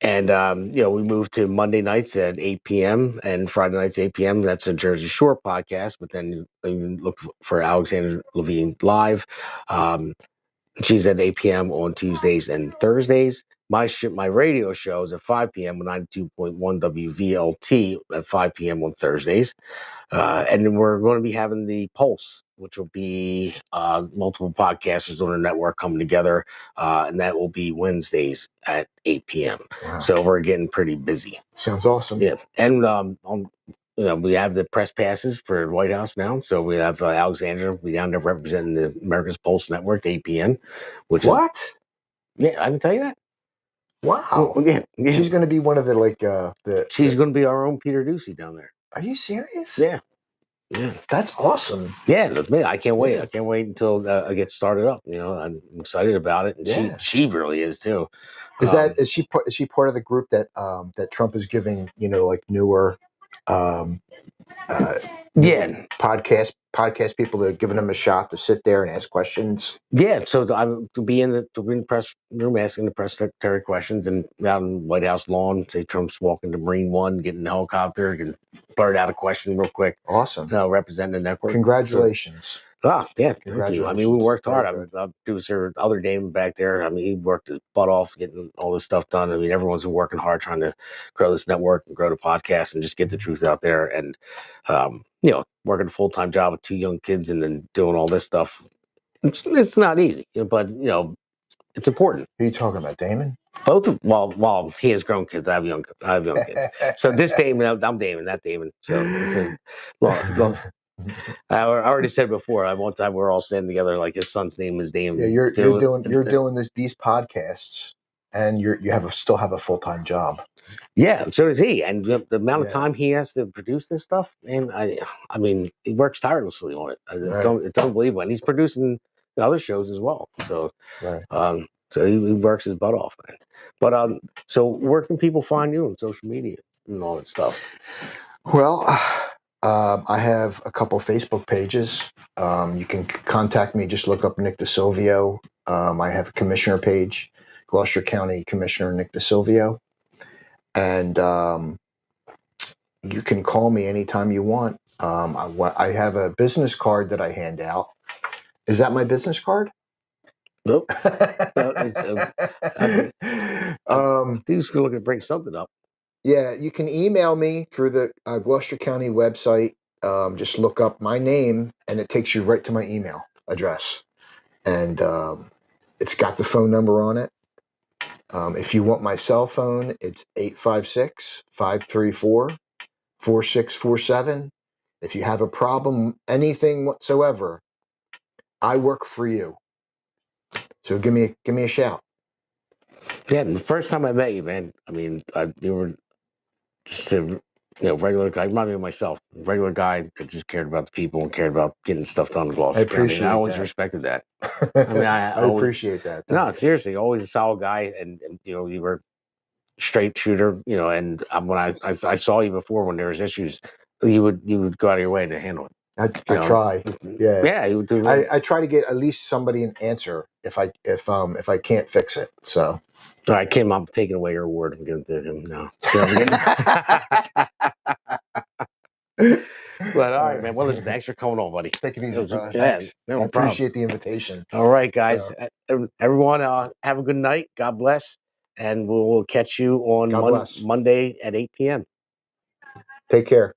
And we move to Monday nights at 8 p.m. and Friday nights 8 p.m. That's a Jersey Shore podcast. But then you can look for Alexander Levine live. She's at 8 p.m. on Tuesdays and Thursdays. My radio show is at 5 p.m. on 92.1 WVLT at 5 p.m. on Thursdays. And then we're going to be having the Pulse, which will be multiple podcasters on the network coming together. And that will be Wednesdays at 8 p.m. Wow. So we're getting pretty busy. Sounds awesome. Yeah. And we have the press passes for White House now. So we have Alexandra be down there representing the America's Pulse Network, APN. Yeah, I can tell you that. Wow. Well, yeah. She's going to be one of the She's going to be our own Peter Ducey down there. Are you serious? Yeah. Yeah. That's awesome. Yeah, look, man, I can't wait. I can't wait until I get started up. I'm excited about it. And she really is too. Is she part of the group that Trump is giving, newer podcast people that are giving them a shot to sit there and ask questions? Yeah, so I'm to be in the press room asking the press secretary questions, and out in the White House lawn, say Trump's walking to Marine One, getting the helicopter, can blurt out a question real quick. Awesome. Representing the network. Congratulations. Yeah, thank you. I mean, we worked hard. Our producer, other Damon back there, I mean, he worked his butt off getting all this stuff done. I mean, everyone's been working hard trying to grow this network and grow the podcast and just get the truth out there. And, working a full-time job with 2 young kids and then doing all this stuff, it's not easy, but, it's important. Who are you talking about, Damon? Both of well, he has grown kids. I have young kids. So this Damon, I'm Damon, not Damon. So I already said before. One time we were all sitting together, like his son's name is Damon. Yeah, you're doing these podcasts, and you still have a full-time job. Yeah, so does he. And the amount of time he has to produce this stuff, and I mean, he works tirelessly on it. It's unbelievable, and he's producing the other shows as well. So, so he works his butt off, man. But so where can people find you on social media and all that stuff? Well, I have a couple Facebook pages. You can contact me. Just look up Nick DeSilvo. I have a commissioner page, Gloucester County Commissioner Nick DeSilvo. And you can call me anytime you want. I have a business card that I hand out. Is that my business card? Nope. He was looking to bring something up. Yeah, you can email me through the Gloucester County website. Just look up my name, and it takes you right to my email address. And it's got the phone number on it. If you want my cell phone, it's 856-534-4647. If you have a problem, anything whatsoever, I work for you. So give me a shout. Yeah, the first time I met you, man, I mean, you were just a regular guy. Remind me of myself, regular guy that just cared about the people and cared about getting stuff done in Gloucester. I appreciate I always that. respected that. I mean, I always appreciate that. No, Thanks. seriously, always a solid guy, and you were straight shooter, and when I saw you before when there was issues, you would go out of your way to handle it. I try. Yeah. Yeah, you would do. I try to get at least somebody an answer if I can't fix it. So. All right, Kim, I'm taking away your award. I'm going to him now. But all right, man. Well, listen, thanks for coming on, buddy. Take it easy, brother. Yeah, Thanks. no I appreciate the invitation. All right, guys. So. Everyone, have a good night. God bless. And we'll catch you on Monday at 8 p.m. Take care.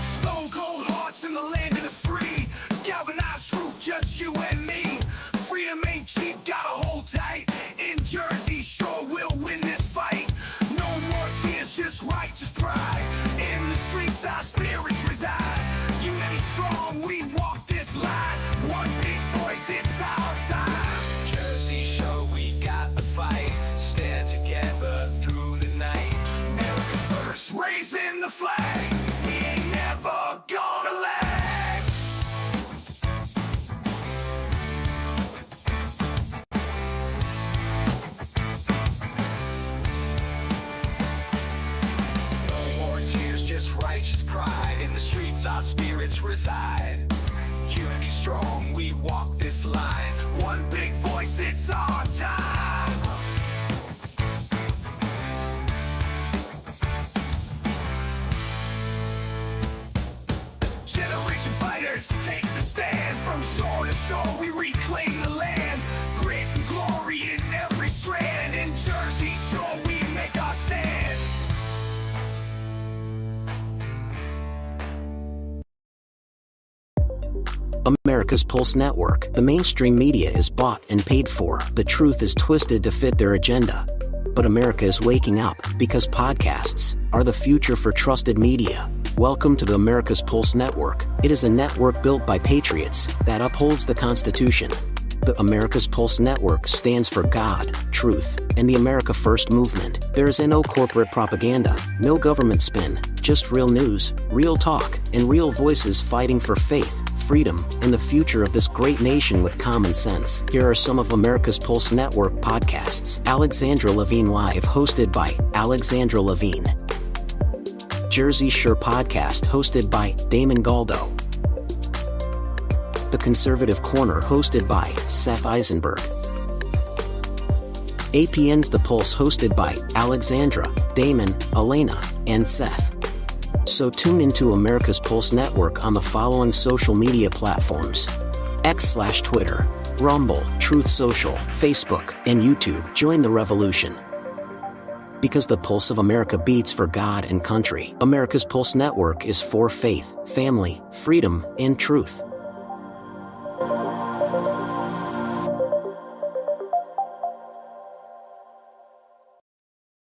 Stone cold hearts in the land of the free. Galvanized truth, just you and me. Freedom ain't cheap, gotta hold tight. In Jersey, sure we'll win this fight. No more tears, just righteous pride. In the streets, our spirits reside. Unity strong, we walk this line. One big voice, it's our time. Jersey, sure we got the fight. Stand together through the night. America first, raising the flag. We ain't never gonna lag. No more tears, just righteous pride. In the streets, our spirits reside. Unity strong, we walk this line. One big voice, it's our time. Generation fighters, take the stand. From shore to shore, we reclaim the land. Grit and glory in every strand. In Jersey Shore, we make our stand. America's Pulse Network. The mainstream media is bought and paid for. The truth is twisted to fit their agenda. But America is waking up because podcasts are the future for trusted media. Welcome to the America's Pulse Network. It is a network built by patriots that upholds the Constitution. The America's Pulse Network stands for God, truth, and the America First movement. There is no corporate propaganda, no government spin, just real news, real talk, and real voices fighting for faith, freedom, and the future of this great nation with common sense. Here are some of America's Pulse Network podcasts. Alexandra Levine Live, hosted by Alexandra Levine. Jersey Shore Podcast, hosted by Damon Galdo. The Conservative Corner, hosted by Seth Eisenberg. APN's The Pulse, hosted by Alexandra, Damon, Elena, and Seth. So tune into America's Pulse Network on the following social media platforms: X/Twitter, Rumble, Truth Social, Facebook, and YouTube. Join the revolution. Because the pulse of America beats for God and country. America's Pulse Network is for faith, family, freedom, and truth.